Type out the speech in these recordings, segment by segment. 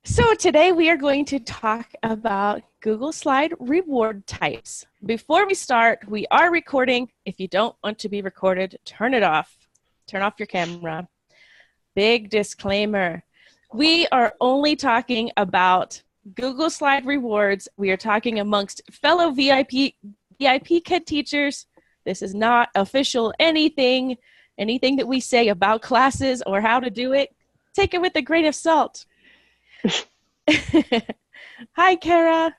So today we are going to talk about Google Slide reward types. Before we start, we are recording. If you don't want to be recorded, turn it off. Turn off your camera. Big disclaimer. We are only talking about Google Slide rewards. We are talking amongst fellow VIPKid teachers. This is not official anything that we say about classes or how to do it. Take it with a grain of salt. Hi, Kara.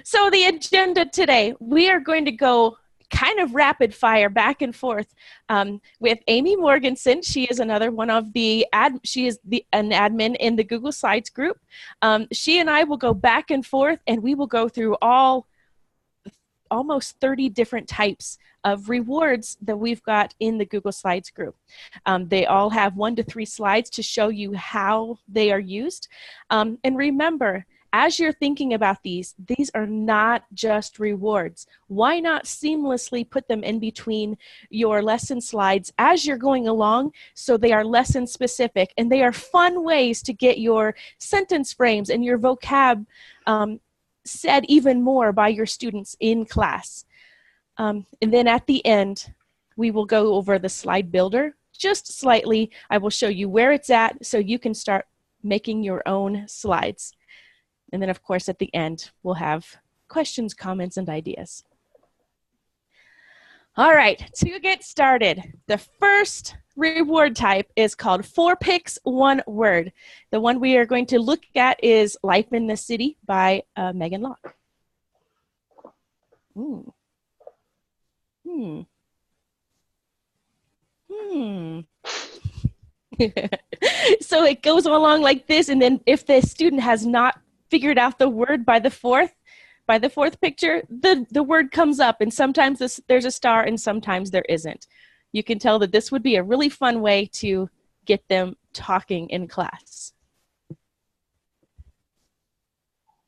So the agenda today, we are going to go kind of rapid fire back and forth with Amy Morganson. She is another one of the an admin in the Google Slides group. She and I will go back and forth, and we will go through almost 30 different types of rewards that we've got in the Google Slides group. They all have 1 to 3 slides to show you how they are used. And remember, as you're thinking about these are not just rewards. Why not seamlessly put them in between your lesson slides as you're going along so they are lesson specific and they are fun ways to get your sentence frames and your vocab said even more by your students in class. And then at the end, we will go over the slide builder just slightly. I will show you where it's at so you can start making your own slides. And then, of course, at the end, we'll have questions, comments, and ideas. All right, to get started, the first reward type is called 4 Pics, 1 Word. The one we are going to look at is Life in the City by Megan Locke. So it goes along like this, and then if the student has not figured out the word by the fourth picture, the word comes up, and sometimes there's a star and sometimes there isn't. You can tell that this would be a really fun way to get them talking in class.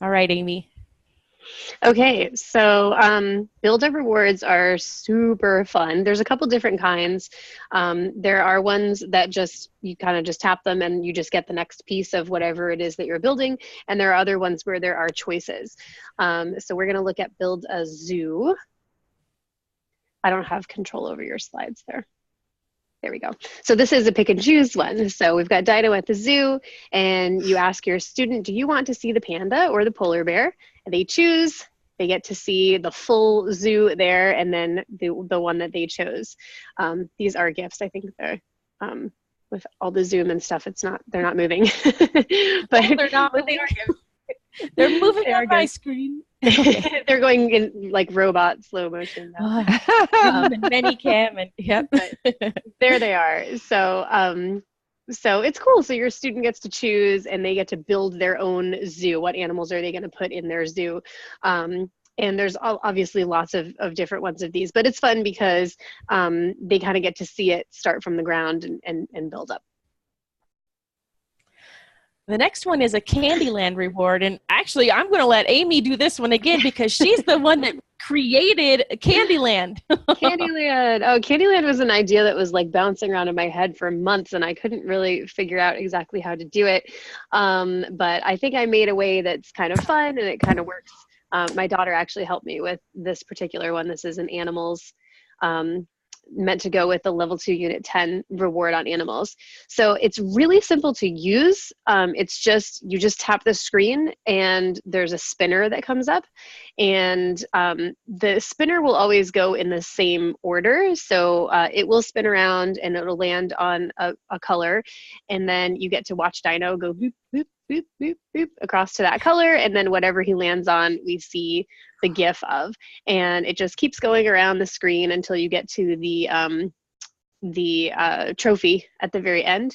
All right, Amy. Okay, so builder rewards are super fun. There's a couple different kinds. There are ones that you kind of just tap them and you just get the next piece of whatever it is that you're building. And there are other ones where there are choices. So we're going to look at build a zoo. I don't have control over your slides there. There we go. So this is a pick and choose one. So we've got Dino at the zoo, and you ask your student, do you want to see the panda or the polar bear? And they choose, they get to see the full zoo there, and then the one that they chose. These are GIFs. I think they're, with all the zoom and stuff, they're not moving. But no, they're not, but they are GIFs. They're moving on my screen. Okay. They're going in like robot slow motion now. And many cam and yep. There they are. So so it's cool. So your student gets to choose and they get to build their own zoo. What animals are they going to put in their zoo? And there's obviously lots of different ones of these, but it's fun because they kind of get to see it start from the ground and build up. The next one is a Candyland reward, and actually I'm going to let Amy do this one again because she's the one that created Candyland. Candyland. Oh, Candyland was an idea that was like bouncing around in my head for months, and I couldn't really figure out exactly how to do it. But I think I made a way that's kind of fun and it kind of works. My daughter actually helped me with this particular one. This is an animals meant to go with the level 2 unit 10 reward on animals. So it's really simple to use. It's just, you just tap the screen and there's a spinner that comes up, and the spinner will always go in the same order. So it will spin around and it'll land on a color, and then you get to watch Dino go boop, boop, boop, boop, boop across to that color, and then whatever he lands on, we see the GIF of, and it just keeps going around the screen until you get to the trophy at the very end.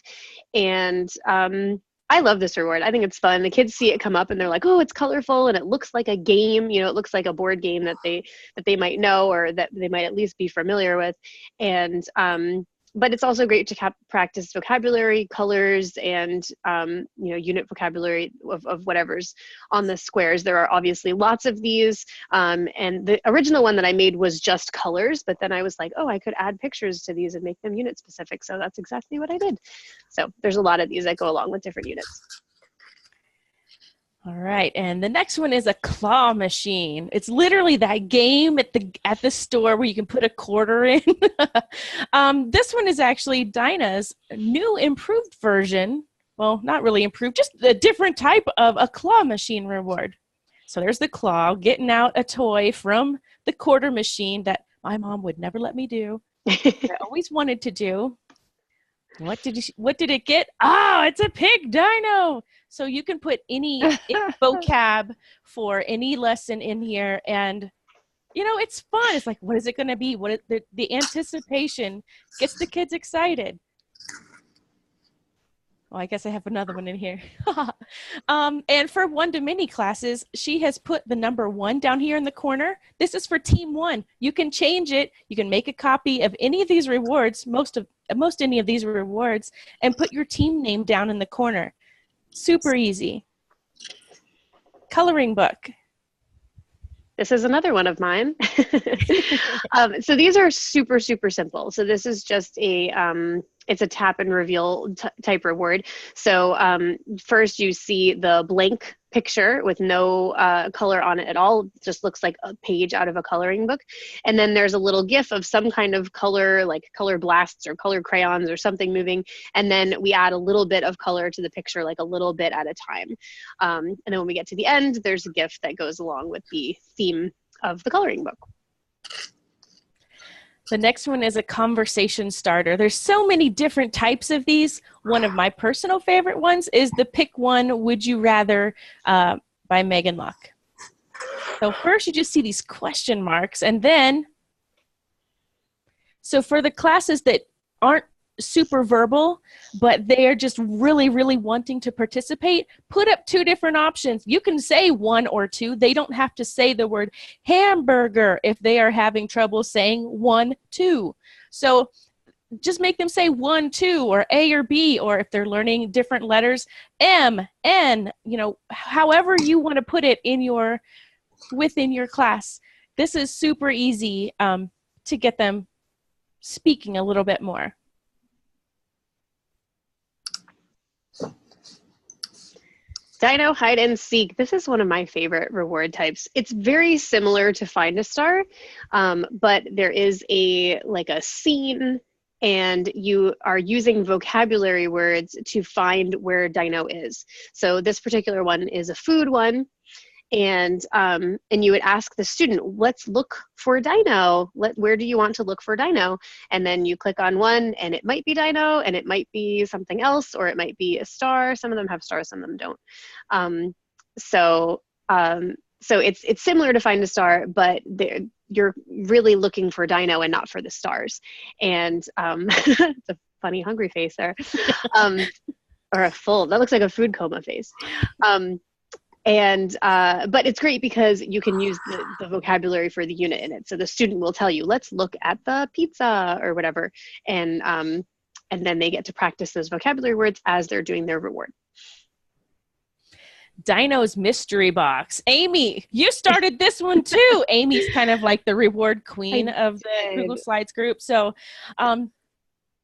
And I love this reward. I think it's fun. The kids see it come up and they're like, oh, it's colorful and it looks like a game. You know, it looks like a board game that they might know or that they might at least be familiar with. And but it's also great to practice vocabulary, colors, and unit vocabulary of whatever's on the squares. There are obviously lots of these, and the original one that I made was just colors, but then I was like, oh, I could add pictures to these and make them unit specific. So that's exactly what I did. So there's a lot of these that go along with different units. All right, and the next one is a claw machine. It's literally that game at the store where you can put a quarter in. This one is actually Dinah's new improved version. Well, not really improved, just a different type of a claw machine reward. So there's the claw getting out a toy from the quarter machine that my mom would never let me do. I always wanted to do. What did it get? Oh, it's a pig dino. So you can put any vocab for any lesson in here, and it's fun. It's like, what is it going to be? The anticipation gets the kids excited. Well, I guess I have another one in here. And for 1-to-many classes, she has put the number 1 down here in the corner. This is for Team 1. You can change it. You can make a copy of any of these rewards, most any of these rewards, and put your team name down in the corner. Super easy. Coloring book. This is another one of mine. So these are super, super simple. So this is just it's a tap and reveal type reward. So first you see the blank picture with no color on it at all. It just looks like a page out of a coloring book. And then there's a little GIF of some kind of color, like color blasts or color crayons or something moving. And then we add a little bit of color to the picture, like a little bit at a time. And then when we get to the end, there's a GIF that goes along with the theme of the coloring book. The next one is a conversation starter. There's so many different types of these. One of my personal favorite ones is the Pick One, Would You Rather by Megan Luck. So first you just see these question marks, and then, so for the classes that aren't super verbal, but they are just really, really wanting to participate, put up 2 different options. You can say 1 or 2. They don't have to say the word hamburger if they are having trouble saying 1, 2. So just make them say 1, 2, or A or B, or if they're learning different letters, M, N, however you want to put it within your class. This is super easy to get them speaking a little bit more. Dino hide and seek. This is one of my favorite reward types. It's very similar to Find a Star, but there is a scene, and you are using vocabulary words to find where Dino is. So this particular one is a food one, and you would ask the student, let's look for Dino. Where do you want to look for Dino? And then you click on one, and it might be Dino, and it might be something else, or it might be a star. Some of them have stars, some of them don't. So it's similar to Find a Star, but you're really looking for Dino and not for the stars. And it's a funny hungry face there, or that looks like a food coma face. But it's great because you can use the vocabulary for the unit in it. So the student will tell you, let's look at the pizza or whatever. And then they get to practice those vocabulary words as they're doing their reward. Dino's Mystery Box. Amy, you started this one too. Amy's kind of like the reward queen of the Google Slides group. So,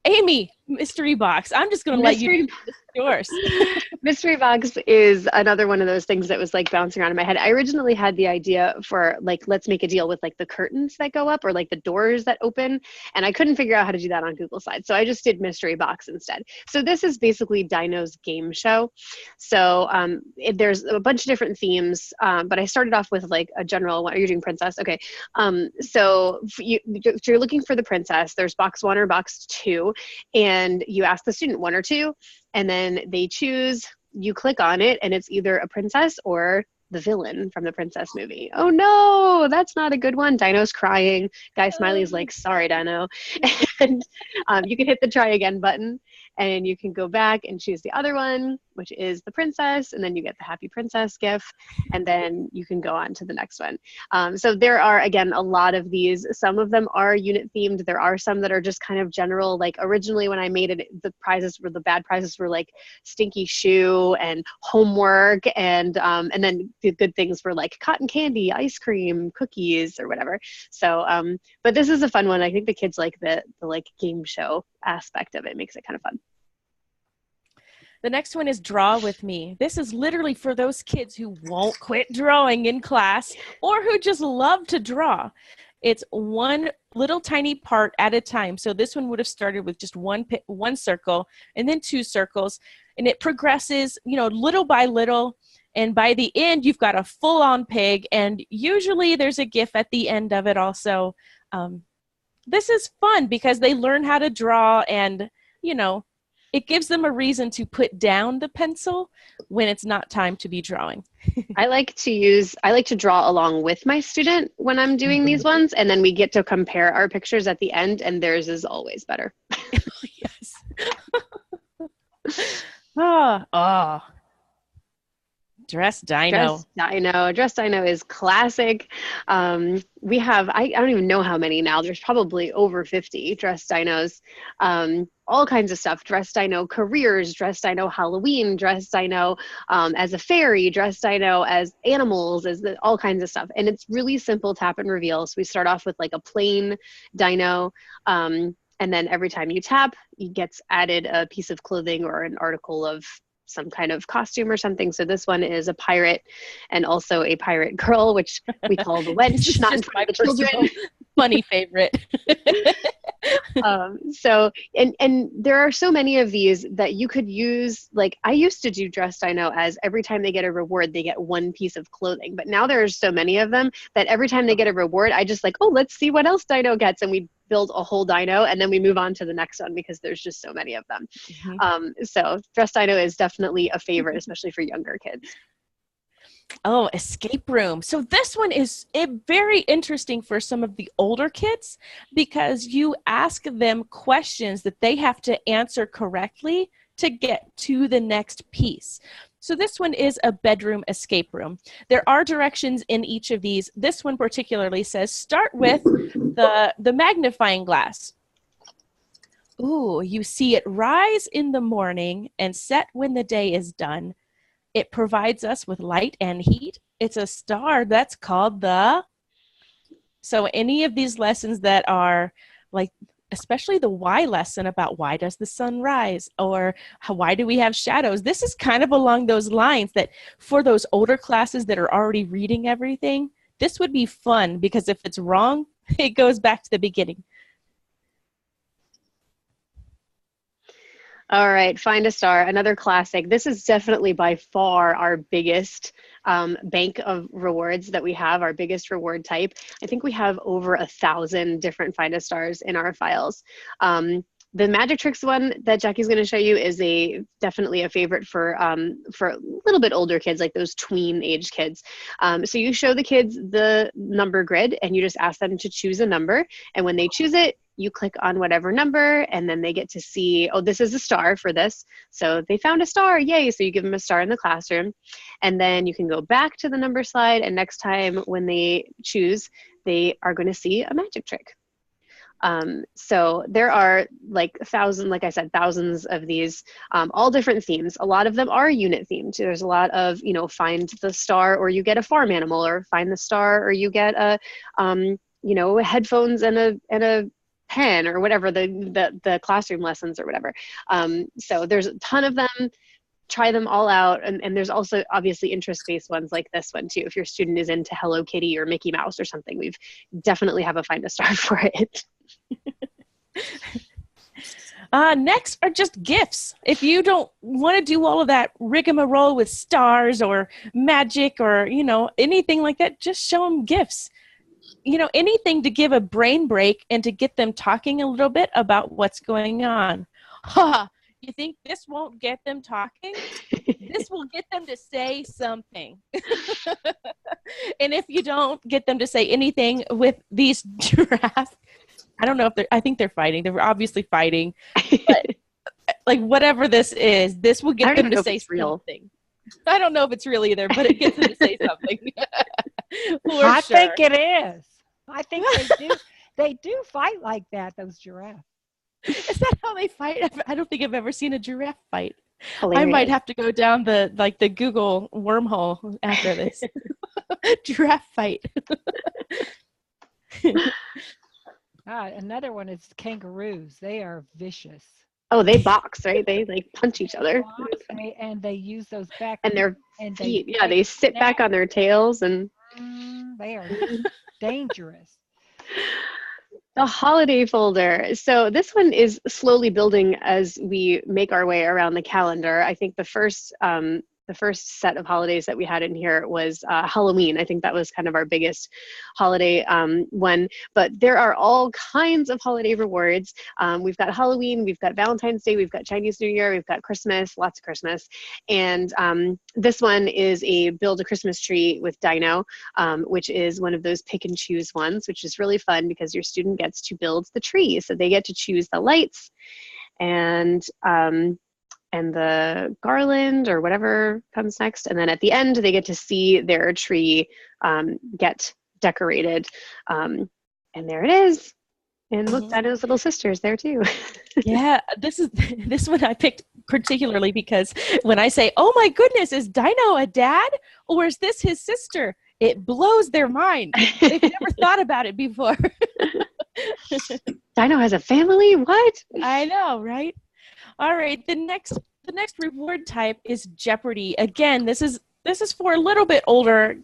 Amy, Mystery Box. I'm just going to let you do yours. Mystery Box is another one of those things that was like bouncing around in my head. I originally had the idea for let's make a deal with the curtains that go up, or the doors that open. And I couldn't figure out how to do that on Google Slides. So I just did Mystery Box instead. So this is basically Dino's game show. So there's a bunch of different themes, but I started off with a general one. Are you doing princess? Okay. So if you're looking for the princess, there's box 1 or box 2, and you ask the student 1 or 2, and then they choose. You click on it, and it's either a princess or the villain from the princess movie. Oh no, that's not a good one. Dino's crying. Guy Smiley's like, sorry, Dino. And you can hit the try again button, and you can go back and choose the other one. which is the princess, and then you get the happy princess gif, and then you can go on to the next one. So there are, again, a lot of these. Some of them are unit themed. There are some that are just kind of general. Like originally when I made it, the bad prizes were like stinky shoe and homework, and then the good things were like cotton candy, ice cream, cookies, or whatever. So, but this is a fun one. I think the kids like the like game show aspect of it. Makes it kind of fun. The next one is Draw With Me. This is literally for those kids who won't quit drawing in class or who just love to draw. It's one little tiny part at a time. So this one would have started with just one circle and then 2 circles, and it progresses, you know, little by little. And by the end, you've got a full-on pig, and usually there's a GIF at the end of it also. This is fun because they learn how to draw, and, you know, it gives them a reason to put down the pencil when it's not time to be drawing. I like to draw along with my student when I'm doing these ones, and then we get to compare our pictures at the end, and theirs is always better. Yes. Oh. Dress Dino. Dress Dino is classic. We have, I don't even know how many now. There's probably over 50 Dress Dinos. All kinds of stuff. Dress Dino careers, Dress Dino Halloween, Dress Dino as a fairy, Dress Dino as animals, all kinds of stuff. And it's really simple tap and reveal. So we start off with like a plain dino. And then every time you tap, it gets added a piece of clothing or an article of some kind of costume or something. So this one is a pirate and also a pirate girl, which we call the wench, not in front of the children. Funny favorite. So, and there are so many of these that you could use. Like I used to do Dress Dino as every time they get a reward, they get one piece of clothing. But now there's so many of them that every time they get a reward, I just like, oh, let's see what else Dino gets. And we build a whole dino, and then we move on to the next one because there's just so many of them. So Dress Dino is definitely a favorite, especially for younger kids. Oh, escape room. So this one is very interesting for some of the older kids because you ask them questions that they have to answer correctly to get to the next piece. So this one is a bedroom escape room. There are directions in each of these. This one particularly says, start with the magnifying glass. Ooh, you see it rise in the morning and set when the day is done. It provides us with light and heat. It's a star that's called the... So any of these lessons that are like, especially the why lesson about why does the sun rise or why do we have shadows? This is kind of along those lines that for those older classes that are already reading everything, this would be fun because if it's wrong, it goes back to the beginning. All right, Find a Star, another classic. This is definitely by far our biggest bank of rewards that we have, our biggest reward type. I think we have over 1,000 different Find a Stars in our files. The Magic Tricks one that Jackie's going to show you is definitely a favorite for a little bit older kids, like those tween age kids. So you show the kids the number grid and you just ask them to choose a number. And when they choose it, you click on whatever number and then they get to see, oh, this is a star for this. So they found a star, yay. So you give them a star in the classroom. And then you can go back to the number slide. And next time when they choose, they are going to see a magic trick. So there are like thousands of these, all different themes. A lot of them are unit themed. There's a lot of, find the star or you get a farm animal, or find the star or you get a, headphones and a pen, or whatever the classroom lessons or whatever. So there's a ton of them. Try them all out. And there's also obviously interest-based ones like this one too. If your student is into Hello Kitty or Mickey Mouse or something, we've definitely have a Find a Star for it. Next are just GIFs. If you don't want to do all of that rigmarole with stars or magic or, anything like that, just show them GIFs. Anything to give a brain break and to get them talking a little bit about what's going on. Ha! You think this won't get them talking? This will get them to say something. And if you don't get them to say anything with these giraffes, I don't know if I think they're fighting. They're obviously fighting. But like whatever this is, this will I get don't them even to know if say it's real. something. I don't know if it's real either, but it gets them to say something. For I sure. think it is. I think they do. They do fight like that, those giraffes. Is that how they fight? I don't think I've ever seen a giraffe fight. Hilarious. I might have to go down the Google wormhole after this. Giraffe fight. Another one is kangaroos. They are vicious. Oh, they box, right? They like punch each other. And they use those back And their and feet, yeah, they sit back on their tails and they are dangerous. the holiday folder. So this one is slowly building as we make our way around the calendar. I think the first set of holidays that we had in here was Halloween. I think that was kind of our biggest holiday one, but there are all kinds of holiday rewards. We've got Halloween, we've got Valentine's Day, we've got Chinese New Year, we've got Christmas, lots of Christmas. And this one is a build a Christmas tree with Dino, which is one of those pick and choose ones, which is really fun because your student gets to build the tree. So they get to choose the lights and the garland or whatever comes next. And then at the end, they get to see their tree get decorated. And there it is. And look, Dino's little sister's there too. Yeah, this one I picked particularly because when I say, oh my goodness, is Dino a dad or is this his sister? It blows their mind. They've never thought about it before. Dino has a family? What? I know, right? All right, the next reward type is Jeopardy. Again, this is for a little bit older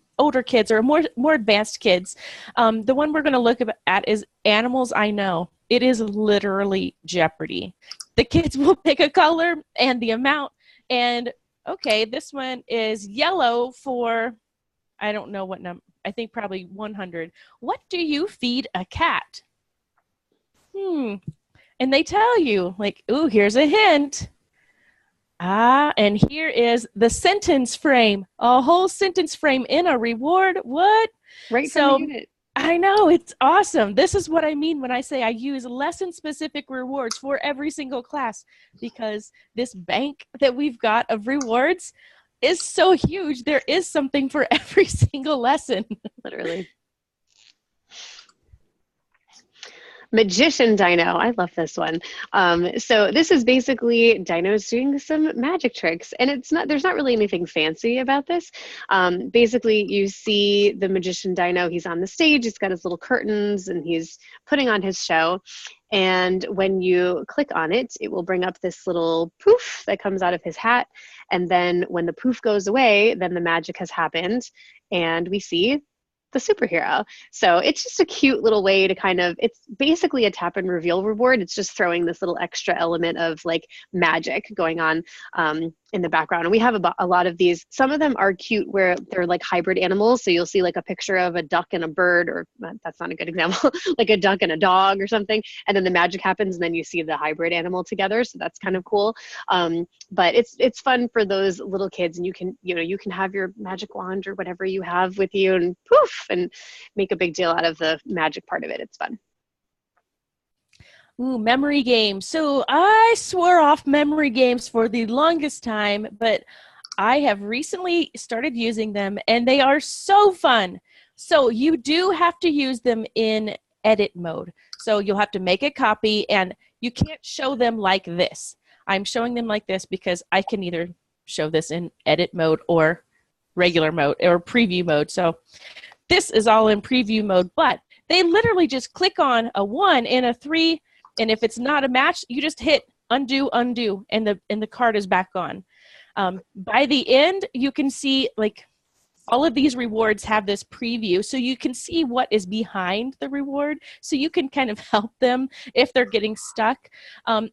kids or more advanced kids. The one we're going to look at is Animals I Know. It is literally Jeopardy. The kids will pick a color and the amount. And okay, this one is yellow for, I don't know what number. I think probably 100. What do you feed a cat? And they tell you, like, ooh, here's a hint. And here is the sentence frame. A whole sentence frame in a reward. What? Right from the unit. I know, it's awesome. This is what I mean when I say I use lesson-specific rewards for every single class, because this bank that we've got of rewards is so huge. There is something for every single lesson. Literally. Magician Dino. I love this one. So this is basically Dino's doing some magic tricks, and there's not really anything fancy about this. Basically, you see the Magician Dino. He's on the stage. He's got his little curtains, and he's putting on his show. And when you click on it, it will bring up this little poof that comes out of his hat. And then when the poof goes away, then the magic has happened, and we see the superhero. So it's just a cute little way to it's basically a tap and reveal reward. It's just throwing this little extra element of like magic going on in the background. And we have a lot of these. Some of them are cute where they're like hybrid animals. So you'll see like a picture of a duck and a bird, or that's not a good example, like a duck and a dog or something. And then the magic happens and then you see the hybrid animal together. So that's kind of cool. But it's fun for those little kids, and you can have your magic wand or whatever you have with you and poof, and make a big deal out of the magic part of it. It's fun. Ooh, memory games. So I swore off memory games for the longest time, but I have recently started using them, and they are so fun. So you do have to use them in edit mode. So you'll have to make a copy, and you can't show them like this. I'm showing them like this because I can either show this in edit mode or regular mode or preview mode. So this is all in preview mode, but they literally just click on a 1 and a 3, and if it's not a match, you just hit undo, undo, and the card is back on. By the end, you can see like all of these rewards have this preview, so you can see what is behind the reward, so you can kind of help them if they're getting stuck.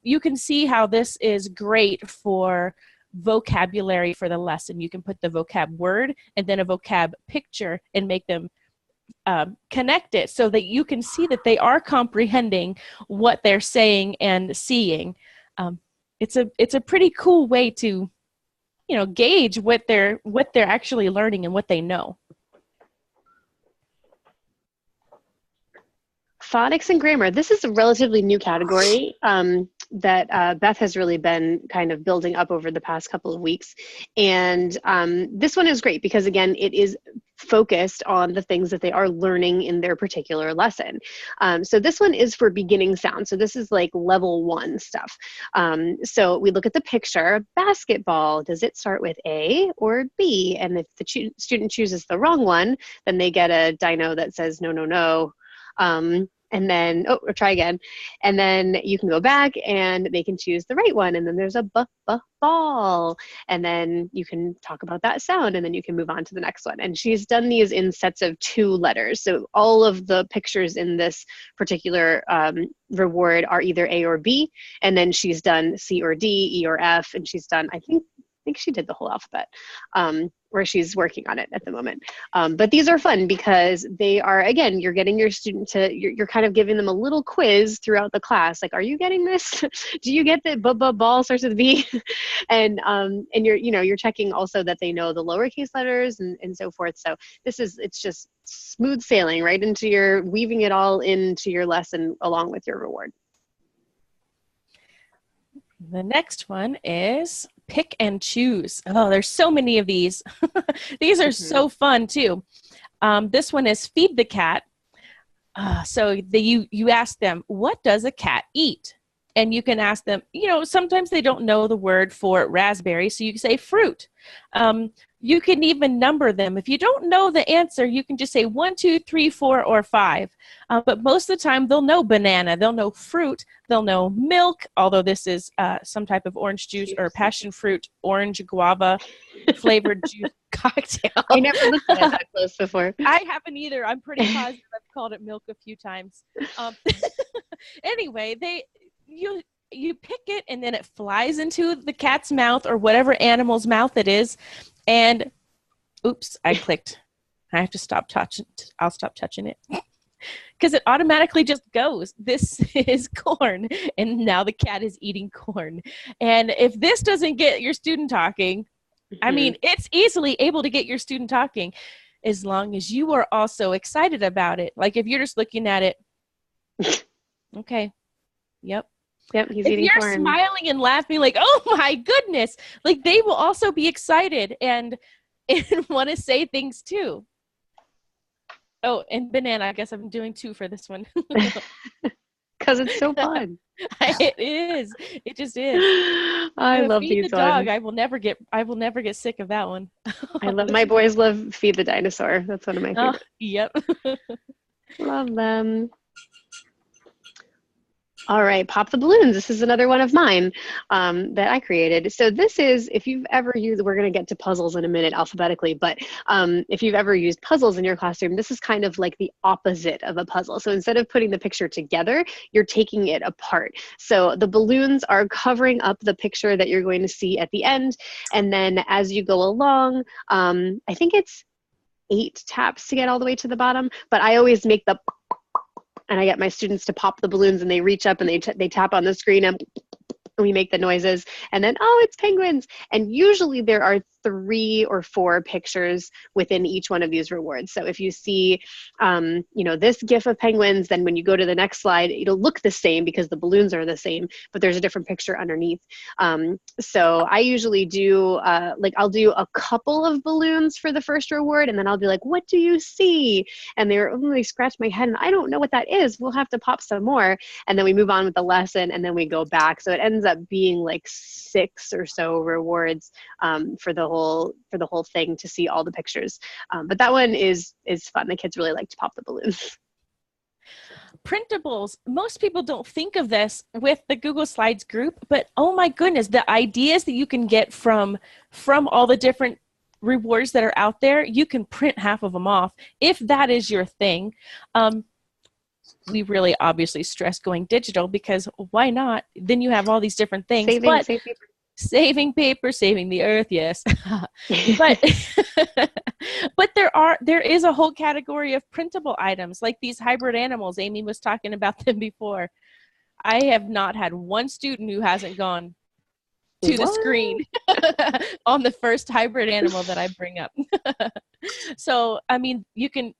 You can see how this is great for vocabulary for the lesson. You can put the vocab word and then a vocab picture and make them connect it so that you can see that they are comprehending what they're saying and seeing. It's a pretty cool way to gauge what they're actually learning and what they know. Phonics and grammar. This is a relatively new category. that Beth has really been kind of building up over the past couple of weeks. And this one is great because, again, it is focused on the things that they are learning in their particular lesson. So this one is for beginning sound. So this is like level 1 stuff. So we look at the picture, basketball. Does it start with A or B? And if the student chooses the wrong one, then they get a dino that says no, no, no. And then, or try again. And then you can go back and they can choose the right one. And then there's a ball. And then you can talk about that sound and then you can move on to the next one. And she's done these in sets of 2 letters. So all of the pictures in this particular reward are either A or B. And then she's done C or D, E or F. And she's done, I think she did the whole alphabet, or she's working on it at the moment. But these are fun because they are, again, you're getting your student to, you're kind of giving them a little quiz throughout the class. Like, are you getting this? Do you get that ball starts with B? And you're checking also that they know the lowercase letters and so forth. So it's just smooth sailing right into weaving it all into your lesson along with your reward. The next one is pick and choose. Oh, there's so many of these. These are so fun too. This one is feed the cat. So you ask them, what does a cat eat? And you can ask them, sometimes they don't know the word for raspberry, so you can say fruit. You can even number them. If you don't know the answer, you can just say 1, 2, 3, 4, or 5. But most of the time, they'll know banana, they'll know fruit, they'll know milk, although this is some type of orange juice or passion fruit, orange guava flavored juice cocktail. I never looked at it that close before. I haven't either. I'm pretty positive I've called it milk a few times. Anyway, you pick it and then it flies into the cat's mouth or whatever animal's mouth it is. And oops, I clicked. I have to stop touching. I'll stop touching it because it automatically just goes. This is corn. And now the cat is eating corn. And if this doesn't get your student talking, I mean, it's easily able to get your student talking as long as you are also excited about it. Like if you're just looking at it. Okay. Yep, he's eating corn. If you're smiling and laughing like, oh my goodness, like they will also be excited and want to say things too. Oh, and banana, I guess I'm doing 2 for this one. Because it's so fun. It is. It just is. I love Feed these the ones. dog. I will never get sick of that one. My boys love Feed the Dinosaur. That's one of my favorites. Yep. Love them. All right, pop the balloons. This is another one of mine that I created. So this is, if you've ever used, we're going to get to puzzles in a minute alphabetically, but if you've ever used puzzles in your classroom, this is kind of like the opposite of a puzzle. So instead of putting the picture together, you're taking it apart. So the balloons are covering up the picture that you're going to see at the end. And then as you go along, I think it's 8 taps to get all the way to the bottom, but I always make the and I get my students to pop the balloons and they reach up and they tap on the screen and we make the noises and then, oh, it's penguins. And usually there are 3 or 4 pictures within each one of these rewards. So if you see, this GIF of penguins, then when you go to the next slide, it'll look the same because the balloons are the same, but there's a different picture underneath. So I usually do, I'll do a couple of balloons for the first reward, and then I'll be like, what do you see? And they scratch my head and I don't know what that is. We'll have to pop some more. And then we move on with the lesson and then we go back. So it ends up being like 6 or so rewards for the whole thing to see all the pictures. But that one is fun. The kids really like to pop the balloons. Printables. Most people don't think of this with the Google Slides group, but oh my goodness, the ideas that you can get from all the different rewards that are out there, you can print half of them off if that is your thing. We really obviously stress going digital because why not? Then you have all these different things. Saving paper, saving the earth, yes. but there is a whole category of printable items like these hybrid animals. Amy was talking about them before. I have not had one student who hasn't gone to the screen on the first hybrid animal that I bring up. So, I mean,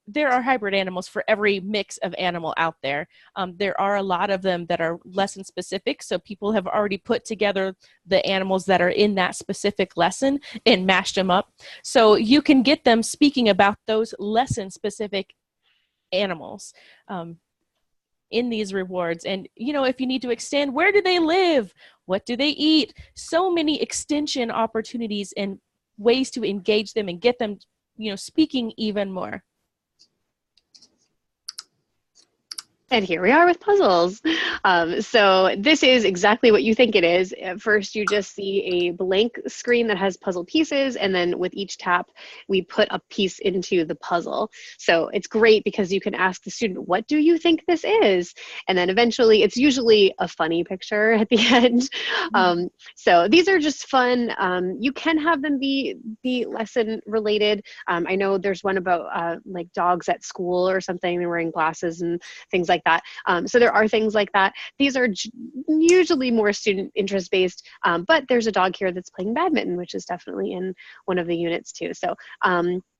there are hybrid animals for every mix of animal out there. There are a lot of them that are lesson specific. So people have already put together the animals that are in that specific lesson and mashed them up. So you can get them speaking about those lesson specific animals in these rewards. And, if you need to extend, where do they live? What do they eat? So many extension opportunities and ways to engage them and get them speaking even more. And here we are with puzzles. So this is exactly what you think it is. At first, you just see a blank screen that has puzzle pieces, and then with each tap, we put a piece into the puzzle. So it's great because you can ask the student, what do you think this is? And then eventually, it's usually a funny picture at the end. So these are just fun. You can have them be lesson related. I know there's one about like dogs at school or something. They're wearing glasses and things like that. So there are things like that. These are usually more student interest based, but there's a dog here that's playing badminton, which is definitely in one of the units too. So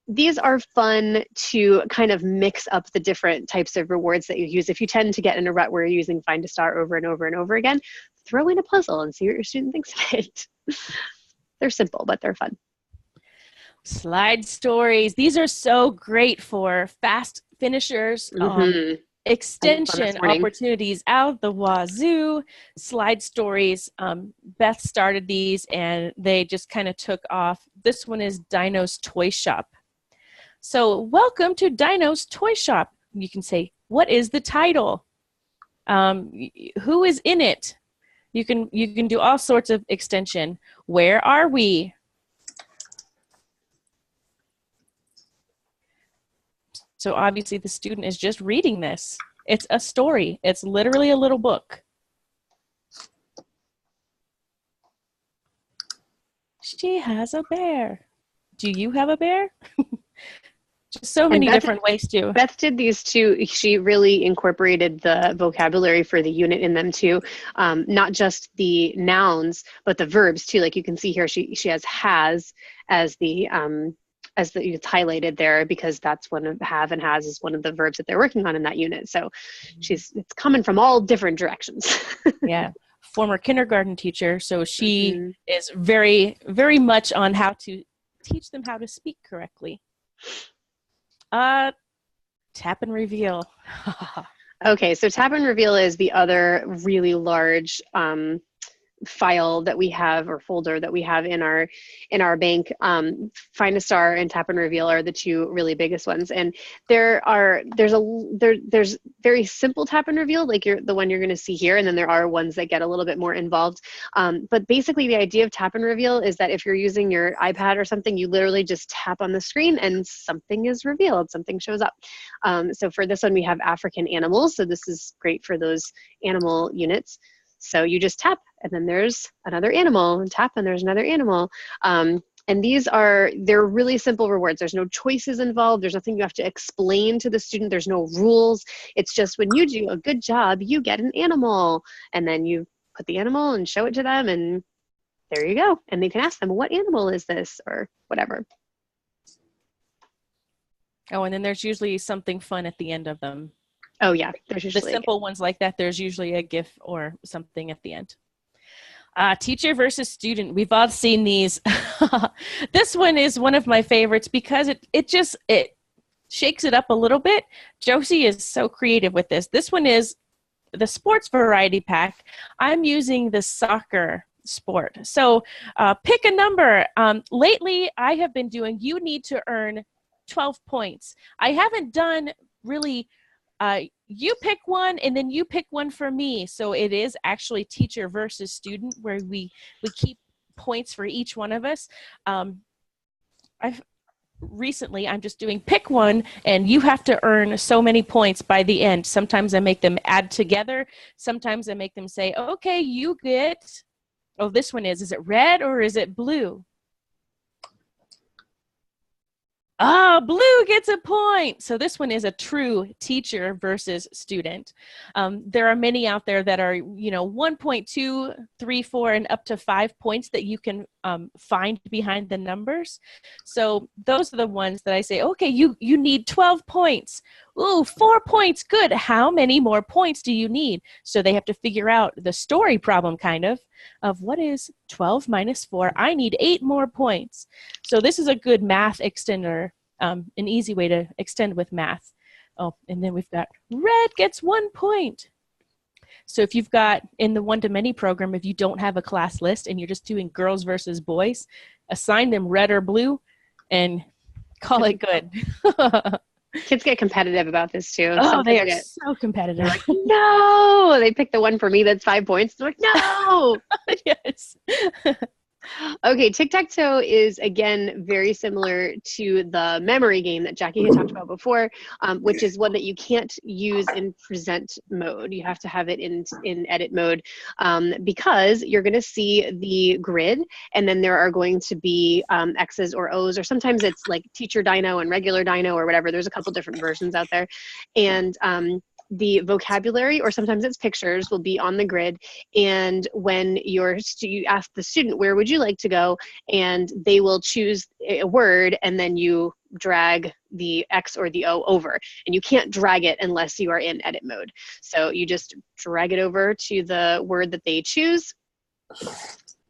these are fun to kind of mix up the different types of rewards that you use. If you tend to get in a rut where you're using Find a Star over and over and over again, throw in a puzzle and see what your student thinks of it. They're simple, but they're fun. Slide stories. These are so great for fast finishers. Extension opportunities out the wazoo. Slide stories. Beth started these and they just kind of took off. This one is Dino's Toy Shop. So welcome to Dino's Toy Shop. You can say, what is the title? Who is in it? You can do all sorts of extension. Where are we? So obviously the student is just reading this. It's a story. It's literally a little book. She has a bear. Do you have a bear? Just so many different ways too. Beth did these too. She really incorporated the vocabulary for the unit in them too. Not just the nouns, but the verbs too. Like you can see here, she has as the it's highlighted there because that's one of have and has is one of the verbs that they're working on in that unit. So it's coming from all different directions. Yeah. Former kindergarten teacher. So she is very, very much on how to teach them how to speak correctly. Tap and reveal. Okay. So tap and reveal is the other really large, file that we have or folder that we have in our bank. Find a Star and Tap and Reveal are the two really biggest ones, and there's very simple tap and reveal like the one you're going to see here, and then there are ones that get a little bit more involved, but basically the idea of tap and reveal is that if you're using your iPad or something, you literally just tap on the screen and something is revealed, something shows up. So for this one we have African animals, so this is great for those animal units. So you just tap and then there's another animal, and tap and there's another animal. And they're really simple rewards. There's no choices involved. There's nothing you have to explain to the student. There's no rules. It's just when you do a good job, you get an animal. And then you put the animal and show it to them and there you go. And they can ask them, what animal is this or whatever. Oh, and then there's usually something fun at the end of them. Oh yeah, there's usually the simple ones like that. There's usually a GIF or something at the end. Teacher versus student. We've all seen these. This one is one of my favorites because it shakes it up a little bit. Josie is so creative with this. This one is the sports variety pack. I'm using the soccer sport. So pick a number. Lately, I have been doing, you need to earn 12 points. I haven't done really you pick one and then you pick one for me. So it is actually teacher versus student where we keep points for each one of us. I'm just doing pick one and you have to earn so many points by the end. Sometimes I make them add together. Sometimes I make them say, okay, you get, oh, this one is it red or is it blue? Oh, Blue gets a point. So this one is a true teacher versus student. There are many out there that are, 1.2, 3, 4, and up to 5 points that you can find behind the numbers. So those are the ones that I say, okay, you need 12 points. Ooh, 4 points, good. How many more points do you need? So they have to figure out the story problem, kind of what is 12 minus 4? I need 8 more points. So this is a good math extender, an easy way to extend with math. Oh, and then we've got red gets 1 point. So if you've got, in the one-to-many program, if you don't have a class list and you're just doing girls versus boys, assign them red or blue and call it good. Kids get competitive about this too. Oh, they are so competitive. Like, no, they pick the one for me that's 5 points. They're like, no. Yes. Okay, Tic Tac Toe is, again, very similar to the memory game that Jackie had talked about before, which is one that you can't use in present mode. You have to have it in edit mode because you're going to see the grid, and then there are going to be X's or O's, or sometimes it's like teacher Dino and regular Dino or whatever. There's a couple different versions out there. And the vocabulary, or sometimes it's pictures, will be on the grid. And when you ask the student, where would you like to go? And they will choose a word, and then you drag the X or the O over. And you can't drag it unless you are in edit mode. So you just drag it over to the word that they choose.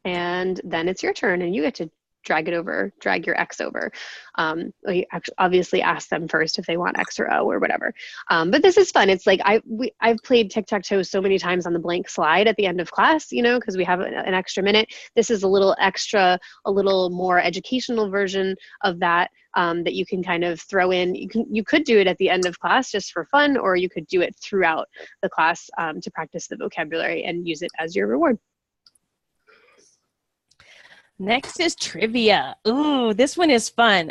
And then it's your turn, and you get to drag your X over. You obviously ask them first if they want X or O or whatever. But this is fun. It's like I've played tic-tac-toe so many times on the blank slide at the end of class, because we have an extra minute. This is a little more educational version of that that you can kind of throw in. You could do it at the end of class just for fun, or you could do it throughout the class to practice the vocabulary and use it as your reward. Next is trivia. Ooh, this one is fun.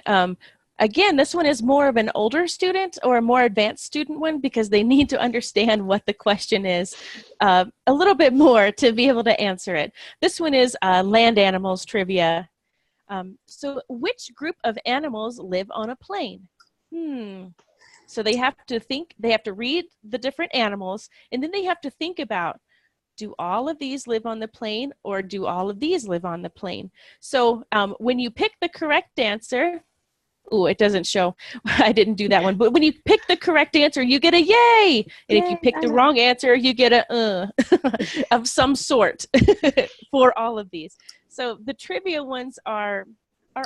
Again, this one is more of an older student or a more advanced student one, because they need to understand what the question is a little bit more to be able to answer it. This one is land animals trivia. So which group of animals live on a plane? So they have to read the different animals, and then they have to think about, do all of these live on the plane, or do all of these live on the plane? So when you pick the correct answer, it doesn't show. I didn't do that one. But when you pick the correct answer, you get a yay. And if you pick the wrong answer, you get a of some sort for all of these. So the trivia ones are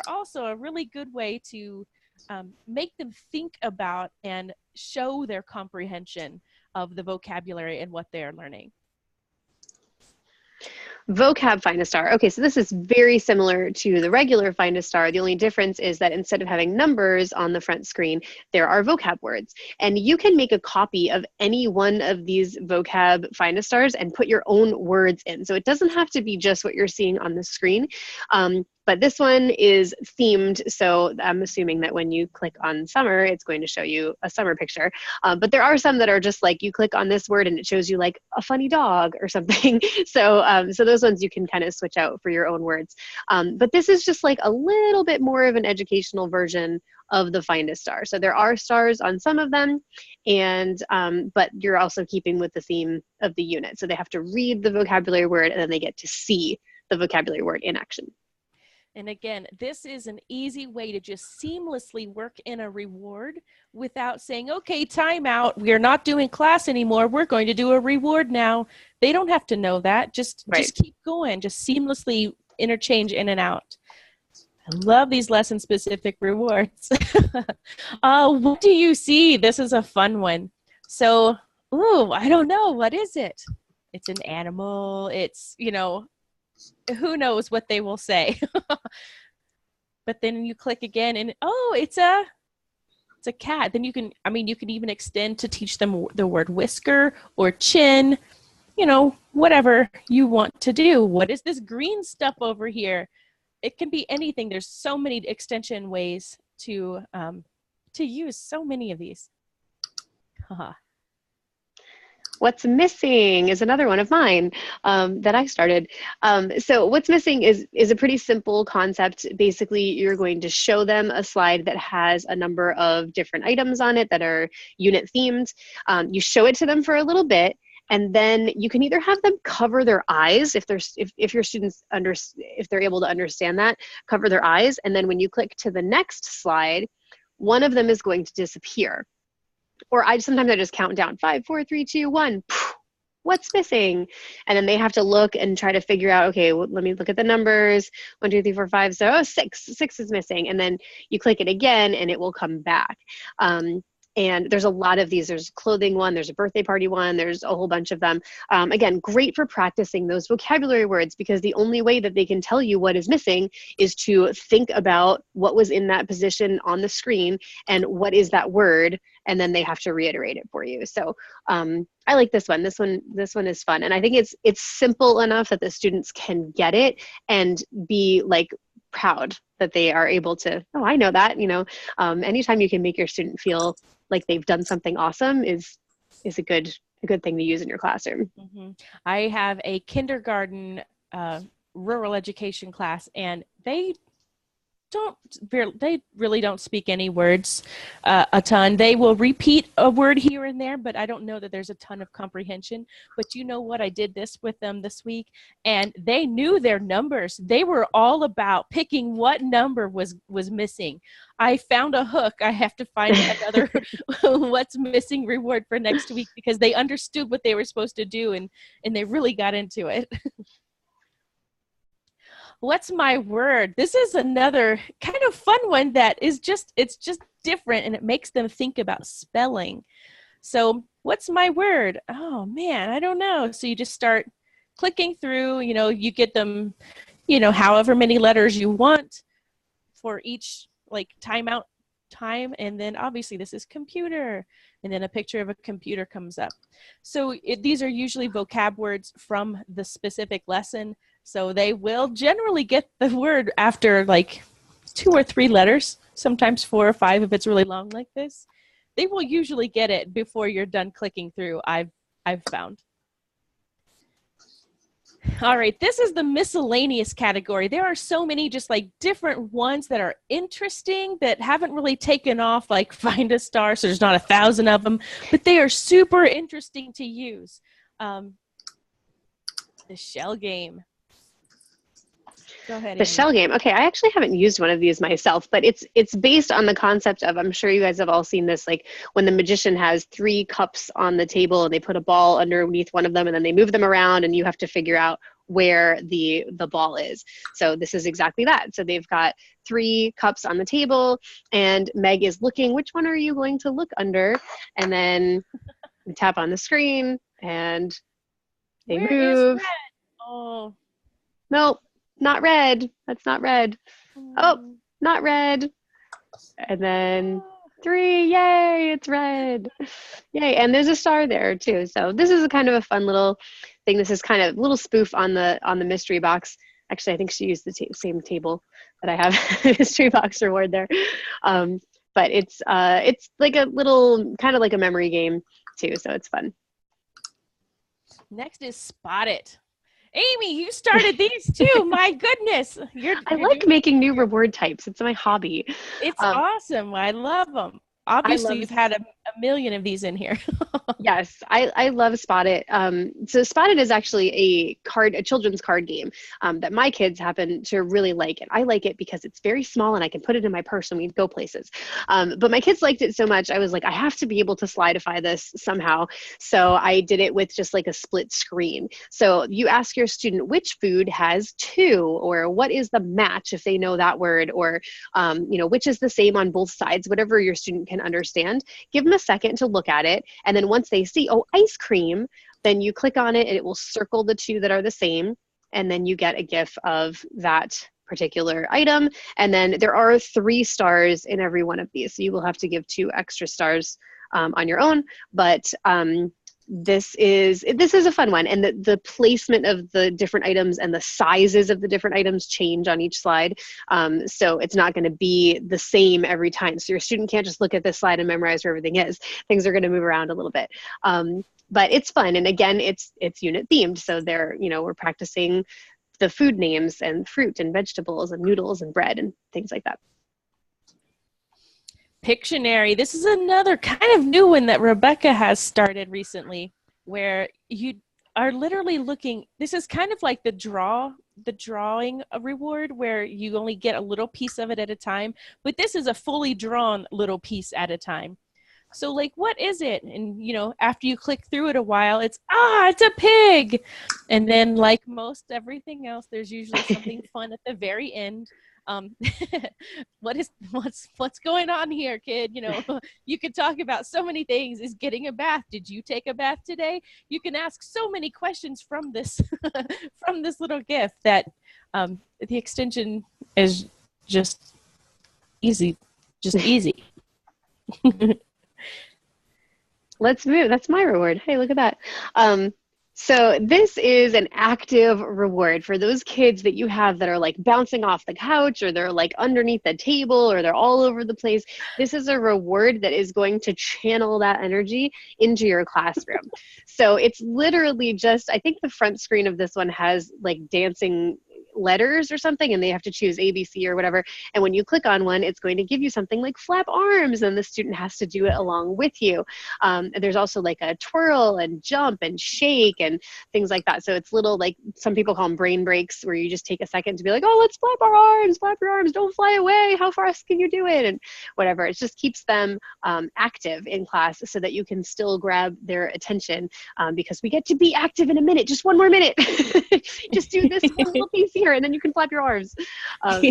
also a really good way to make them think about and show their comprehension of the vocabulary and what they're learning. Vocab Find a Star. Okay, so this is very similar to the regular Find a Star. The only difference is that instead of having numbers on the front screen, there are vocab words. And you can make a copy of any one of these vocab Find a Stars and put your own words in. So it doesn't have to be just what you're seeing on the screen. But this one is themed, so I'm assuming that when you click on summer, it's going to show you a summer picture. But there are some that are just like, you click on this word and it shows you like a funny dog or something. So those ones you can kind of switch out for your own words. But this is just like a little bit more of an educational version of the Find a Star. So there are stars on some of them, and but you're also keeping with the theme of the unit. So they have to read the vocabulary word, and then they get to see the vocabulary word in action. And again, this is an easy way to just seamlessly work in a reward without saying, okay, time out. We are not doing class anymore. We're going to do a reward now. They don't have to know that. Just keep going. Just seamlessly interchange in and out. I love these lesson-specific rewards. What do you see? This is a fun one. So, I don't know. What is it? It's an animal. It's, who knows what they will say. But then you click again and it's a cat. Then you can even extend to teach them the word whisker or chin, whatever you want to do. What is this green stuff over here? It can be anything. There's so many extension ways to use so many of these. What's missing is another one of mine that I started. So what's missing is a pretty simple concept. Basically, you're going to show them a slide that has a number of different items on it that are unit themed. You show it to them for a little bit, and then you can either have them cover their eyes if your students if they're able to understand that, cover their eyes, and then when you click to the next slide, one of them is going to disappear. Or sometimes I just count down 5, 4, 3, 2, 1. What's missing? And then they have to look and try to figure out, okay, well, let me look at the numbers. 1, 2, 3, 4, 5. So, 6 is missing. And then you click it again and it will come back. And there's a lot of these. There's a clothing one, there's a birthday party one, there's a whole bunch of them. Again, great for practicing those vocabulary words, because the only way that they can tell you what is missing is to think about what was in that position on the screen and what is that word, and then they have to reiterate it for you. So I like this one. This one is fun. And I think it's simple enough that the students can get it and be like proud that they are able to, oh, I know that, anytime you can make your student feel like they've done something awesome is a good thing to use in your classroom. I have a kindergarten rural education class, and they really don't speak any words a ton. They will repeat a word here and there, but I don't know that there's a ton of comprehension. But you know what? I did this with them this week, and they knew their numbers. They were all about picking what number was missing. I found a hook. I have to find another what's missing reward for next week, because they understood what they were supposed to do, and they really got into it. What's my word? This is another kind of fun one that is it's just different, and it makes them think about spelling. So what's my word? Oh man, I don't know. So you just start clicking through, you get them, however many letters you want for each timeout time. And then obviously this is computer, and then a picture of a computer comes up. So these are usually vocab words from the specific lesson. So they will generally get the word after 2 or 3 letters, sometimes 4 or 5 if it's really long like this. They will usually get it before you're done clicking through, I've found. All right, this is the miscellaneous category. There are so many just different ones that are interesting that haven't really taken off, like Find a Star, so there's not 1,000 of them, but they are super interesting to use. The shell game. Go ahead, The shell game. Okay, I actually haven't used one of these myself, but it's based on the concept of, I'm sure you guys have all seen this, when the magician has 3 cups on the table and they put a ball underneath one of them and then they move them around and you have to figure out where the ball is. So this is exactly that. So they've got 3 cups on the table and Meg is looking, which one are you going to look under? And then we tap on the screen and they Where move. is red? Oh. Nope. Not red. That's not red. Oh, not red. And then 3. Yay, it's red. Yay. And there's a star there too. So this is a kind of a fun little thing. This is kind of a little spoof on the mystery box. Actually, I think she used the same table that I have mystery box reward there. But it's like a little, kind of like a memory game too. So it's fun. Next is Spot It. Amy, you started these too. My goodness. I like making new reward types. It's my hobby. It's awesome. I love them. Obviously, you've had a million of these in here. Yes, I love Spot It. So Spot It is actually a children's card game that my kids happen to really like. And I like it because it's very small and I can put it in my purse when we go places. But my kids liked it so much, I was like, I have to be able to slidify this somehow. So I did it with just a split screen. So you ask your student which food has 2, or what is the match if they know that word, or which is the same on both sides, whatever your student can understand. Give them a second to look at it, and then once they see, oh, ice cream, then you click on it and it will circle the 2 that are the same, and then you get a GIF of that particular item. And then there are 3 stars in every one of these, so you will have to give 2 extra stars on your own, but this is a fun one, and the placement of the different items and the sizes of the different items change on each slide. So it's not going to be the same every time. So your student can't just look at this slide and memorize where everything is. Things are going to move around a little bit. But it's fun, and again, it's unit themed. So we're practicing the food names and fruit and vegetables and noodles and bread and things like that. Pictionary. This is another kind of new one that Rebecca has started recently, where you are literally looking. This is kind of like the drawing reward, where you only get a little piece of it at a time, but this is a fully drawn little piece at a time. So like, what is it? And after you click through it a while, it's a pig. And then like most everything else, there's usually something fun at the very end. What's going on here, kid? You could talk about so many things. Is getting a bath? Did you take a bath today? You can ask so many questions from this from this little gift that the extension is just easy. Let's move. That's my reward. Hey, look at that. So this is an active reward for those kids that you have that are like bouncing off the couch, or they're like underneath the table, or they're all over the place. This is a reward that is going to channel that energy into your classroom. So it's literally just, I think the front screen of this one has like dancing letters or something, and they have to choose ABC or whatever. And when you click on one, it's going to give you something like flap arms, and the student has to do it along with you. There's also like a twirl and jump and shake and things like that. So it's little, like some people call them brain breaks, where you just take a second to be like, oh, let's flap our arms, flap your arms, don't fly away, how fast can you do it, and whatever. It just keeps them active in class so that you can still grab their attention, because we get to be active in a minute, just one more minute. Just do this one little piece here, and then you can flap your arms.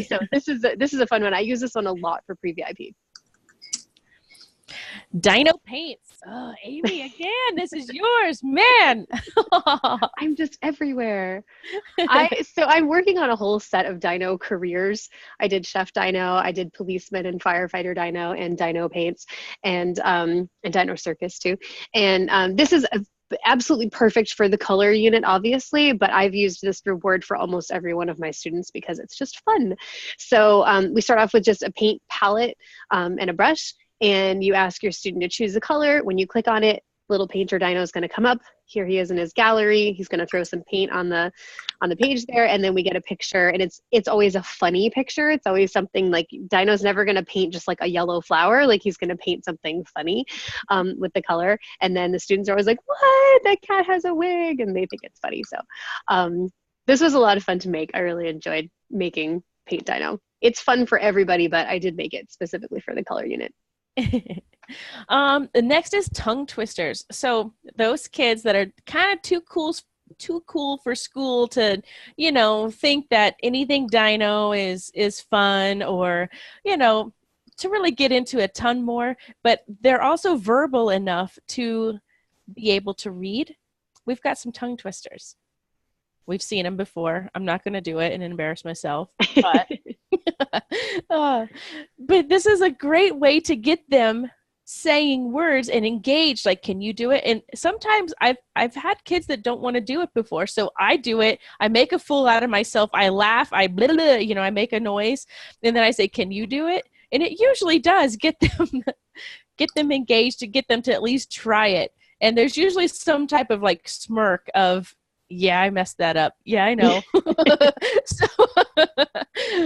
So this is a fun one. I use this one a lot for pre-VIP. Dino Paints. Oh, Amy, again, this is yours, man. I'm just everywhere. So I'm working on a whole set of Dino careers. I did Chef Dino, I did Policeman and Firefighter Dino, and Dino Paints, and Dino Circus too. And this is absolutely perfect for the color unit, obviously, but I've used this reward for almost every one of my students because it's just fun. So we start off with just a paint palette and a brush, and you ask your student to choose a color. When you click on it, little painter Dino is going to come up. Here he is in his gallery. He's going to throw some paint on the page there, and then we get a picture, and it's always a funny picture. It's always something like, Dino's never going to paint just like a yellow flower. Like, he's going to paint something funny with the color, and then the students are always like, what? That cat has a wig, and they think it's funny. So this was a lot of fun to make. I really enjoyed making Paint Dino. It's fun for everybody, but I did make it specifically for the color unit. The next is tongue twisters. So those kids that are kind of too cool for school to, think that anything Dino is fun, or, to really get into a ton more, but they're also verbal enough to be able to read. We've got some tongue twisters. We've seen them before. I'm not going to do it and embarrass myself, but but this is a great way to get them saying words and engaged. Like, can you do it? And sometimes I've had kids that don't want to do it before, so I do it. I make a fool out of myself. I laugh. I blah, blah, I make a noise, and then I say, "Can you do it?" And it usually does get them engaged, to get them to at least try it. And there's usually some type of like smirk of, yeah, I messed that up. Yeah, I know.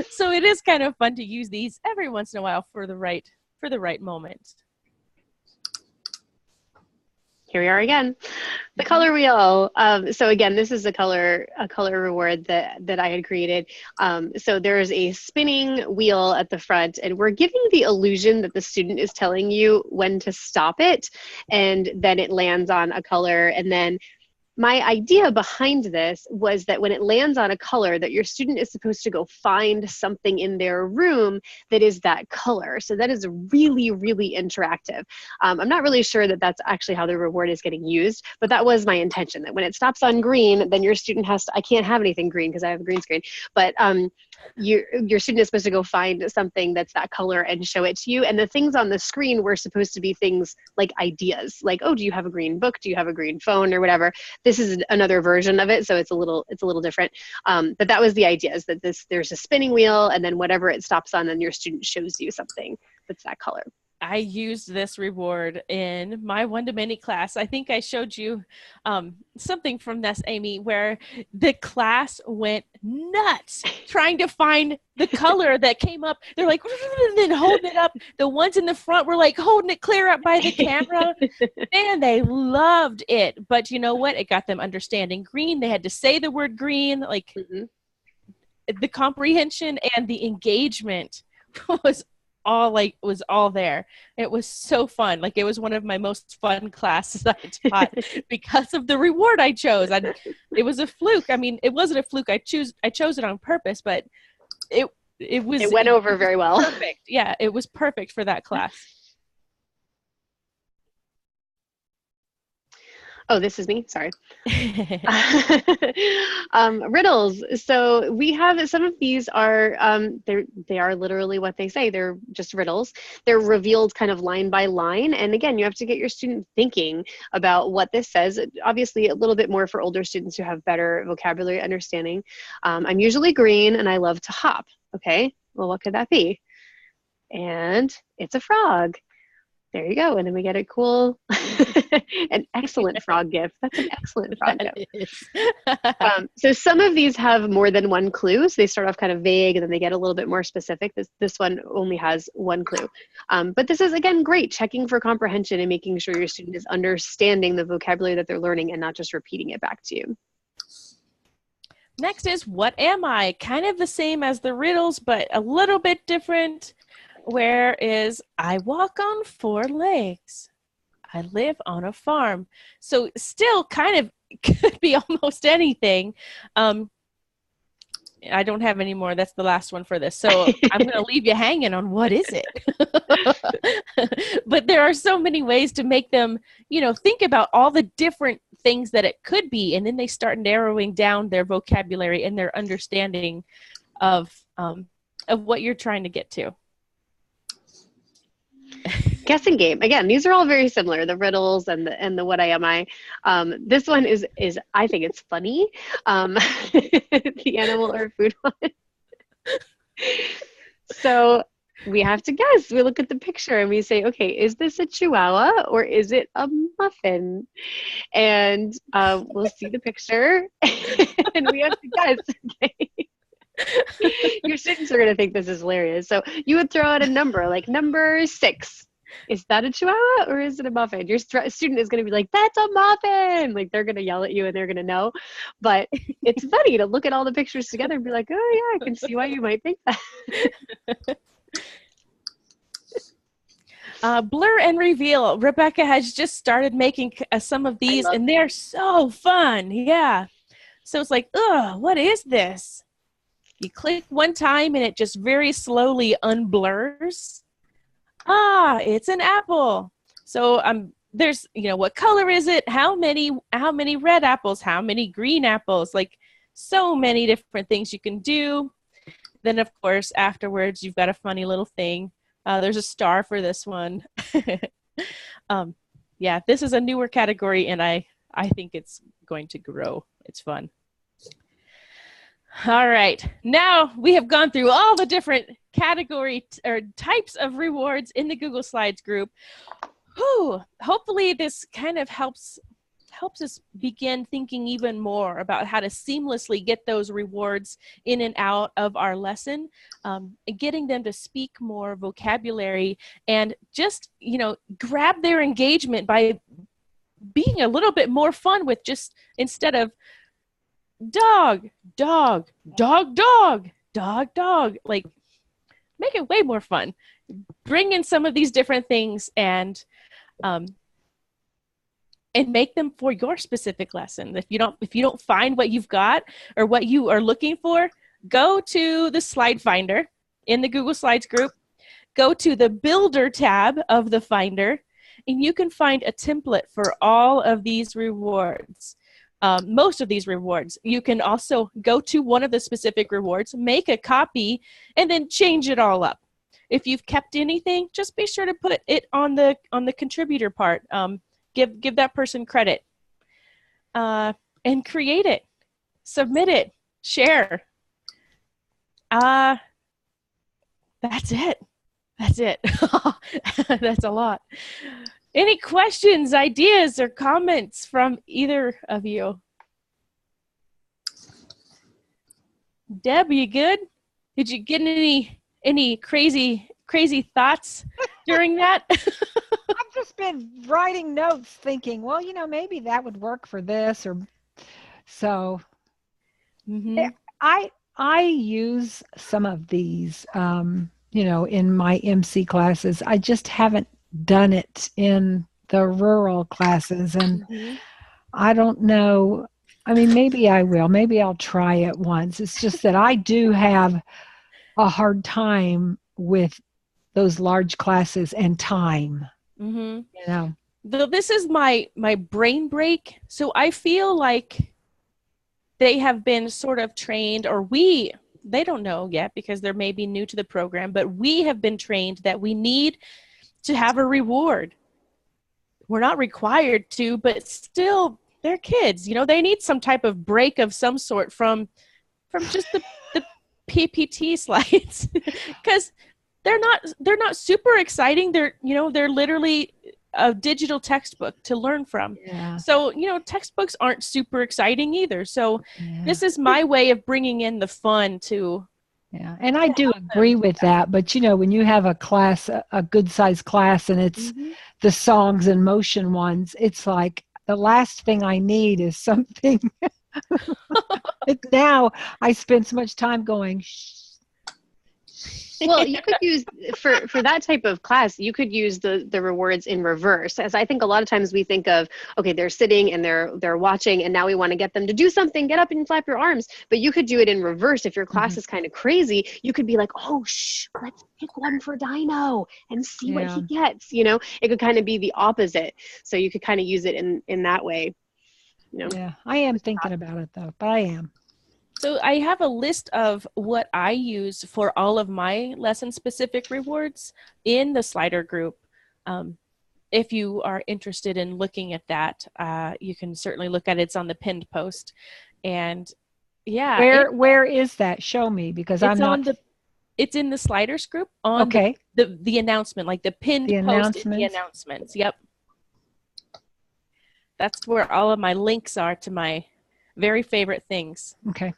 So it is kind of fun to use these every once in a while for the right moment. Here we are again, the color wheel. So again, this is a color reward that I had created. So there's a spinning wheel at the front, and we're giving the illusion that the student is telling you when to stop it, and then it lands on a color. And then my idea behind this was that when it lands on a color, that your student is supposed to go find something in their room that is that color. So that is really, really interactive. I'm not really sure that that's actually how the reward is getting used, but that was my intention, that when it stops on green, then your student has to, I can't have anything green because I have a green screen, but your student is supposed to go find something that's that color and show it to you. And the things on the screen were supposed to be things like ideas, like, oh, do you have a green book? Do you have a green phone or whatever? This is another version of it, so it's a little different. But that was the idea, is that there's a spinning wheel, and then whatever it stops on, then your student shows you something that's that color. I used this reward in my one-to-many class. I think I showed you something from this, Amy, where the class went nuts trying to find the color that came up. They're like, and then holding it up. The ones in the front were like holding it clear up by the camera. Man, they loved it. But you know what? It got them understanding green. They had to say the word green. Like, the comprehension and the engagement was all there. It was so fun. Like, it was one of my most fun classes I taught because of the reward I chose. It was a fluke. I mean, it wasn't a fluke. I chose it on purpose, but it went over very well. Perfect. Yeah, it was perfect for that class. Oh, this is me. Sorry. Riddles. So we have, some of these are, they are literally what they say. They're just riddles. They're revealed kind of line by line. And again, you have to get your student thinking about what this says. Obviously, a little bit more for older students who have better vocabulary understanding. I'm usually green and I love to hop. Okay, well, what could that be? And it's a frog. There you go. And then we get a cool, an excellent frog gift. That's an excellent frog gift. So some of these have more than one clue. So they start off kind of vague and then they get a little bit more specific. This one only has one clue. But this is, again, great. Checking for comprehension and making sure your student is understanding the vocabulary that they're learning and not just repeating it back to you. Next is, what am I? Kind of the same as the riddles, but a little bit different. Where is, I walk on 4 legs. I live on a farm. So still kind of could be almost anything. I don't have any more. That's the last one for this. So I'm going to leave you hanging on what is it? But there are so many ways to make them, think about all the different things that it could be. And then they start narrowing down their vocabulary and their understanding of what you're trying to get to. Guessing game. Again, these are all very similar, the riddles and the what am I. This one is I think it's funny. The animal or food one. So we have to guess. We look at the picture and we say, okay, is this a Chihuahua or is it a muffin? And we'll see the picture and we have to guess. Okay. Your students are going to think this is hilarious. So you would throw out a number, like number 6. Is that a Chihuahua or is it a muffin? Your student is going to be like, that's a muffin. Like, they're going to yell at you and they're going to know. But it's funny to look at all the pictures together and be like, oh yeah, I can see why you might think that. Blur and reveal. Rebecca has just started making some of these and they're so fun. Yeah. So it's like, ugh, what is this? You click one time and it just very slowly unblurs. Ah, it's an apple. So there's, what color is it? How many red apples? How many green apples? Like, so many different things you can do. Then, of course, afterwards, you've got a funny little thing. There's a star for this one. Yeah, this is a newer category, and I think it's going to grow. It's fun. All right, now we have gone through all the different category or types of rewards in the Google Slides group. Whew. Hopefully this kind of helps us begin thinking even more about how to seamlessly get those rewards in and out of our lesson, and getting them to speak more vocabulary and just, grab their engagement by being a little bit more fun with just, instead of dog, dog, dog, dog, dog, dog. Like, make it way more fun. Bring in some of these different things and make them for your specific lesson. If you don't find what you've got or what you are looking for, go to the slide finder in the Google Slides group. Go to the Builder tab of the Finder, and you can find a template for all of these rewards. most of these rewards. You can also go to one of the specific rewards, make a copy, and then change it all up. If you've kept anything, just be sure to put it on the contributor part. Give that person credit, and create it, submit it, share. That's it. That's it. That's a lot. Any questions, ideas, or comments from either of you? Deb, you good? Did you get any crazy thoughts during that? I've just been writing notes thinking, well, maybe that would work for this, or so. Mm-hmm. I use some of these, in my MC classes. I just haven't done it in the rural classes, and I don't know. I mean, maybe I will. Maybe I'll try it once. It's just that I do have a hard time with those large classes and time. This is my brain break. So I feel like they have been sort of trained, or they don't know yet because they're maybe new to the program, but we have been trained that we need to have a reward. We're not required to, but still they're kids. They need some type of break of some sort from just the PPT slides, because they're not super exciting. They're literally a digital textbook to learn from. Yeah. So, textbooks aren't super exciting either. So this is my way of bringing in the fun to. Yeah. And I do agree with that. But, when you have a class, a good sized class, and it's the songs and motion ones, it's like the last thing I need is something. Now I spend so much time going, shh. Well, you could use, for that type of class, you could use the rewards in reverse. As I think a lot of times we think of, okay, they're sitting and they're watching, and now we want to get them to do something, get up and flap your arms. But you could do it in reverse. If your class is kind of crazy, you could be like, oh, shh, let's pick one for Dino and see what he gets. It could kind of be the opposite. So you could kind of use it in that way. Yeah, I am thinking about it though, but I am. So I have a list of what I use for all of my lesson-specific rewards in the slider group. If you are interested in looking at that, you can certainly look at it. It's on the pinned post. And yeah. Where is that? Show me, because I'm not. It's in the sliders group on the announcement, like the pinned post in the announcements. Yep. That's where all of my links are to my very favorite things. Okay.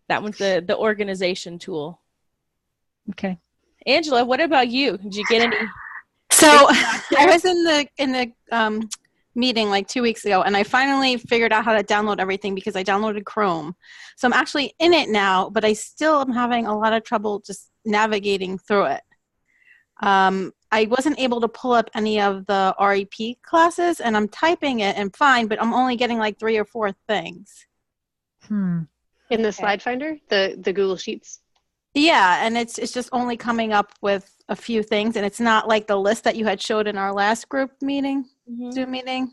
That one's the organization tool. Okay. Angela, what about you? Did you get any? So I was in the meeting like 2 weeks ago, and I finally figured out how to download everything because I downloaded Chrome. So I'm actually in it now, but I still am having a lot of trouble just navigating through it. I wasn't able to pull up any of the REP classes, and I'm typing it and fine, but I'm only getting like 3 or 4 things. In the slide finder, the Google Sheets. Yeah, and it's just only coming up with a few things, and it's not like the list that you had showed in our last group meeting, Zoom meeting.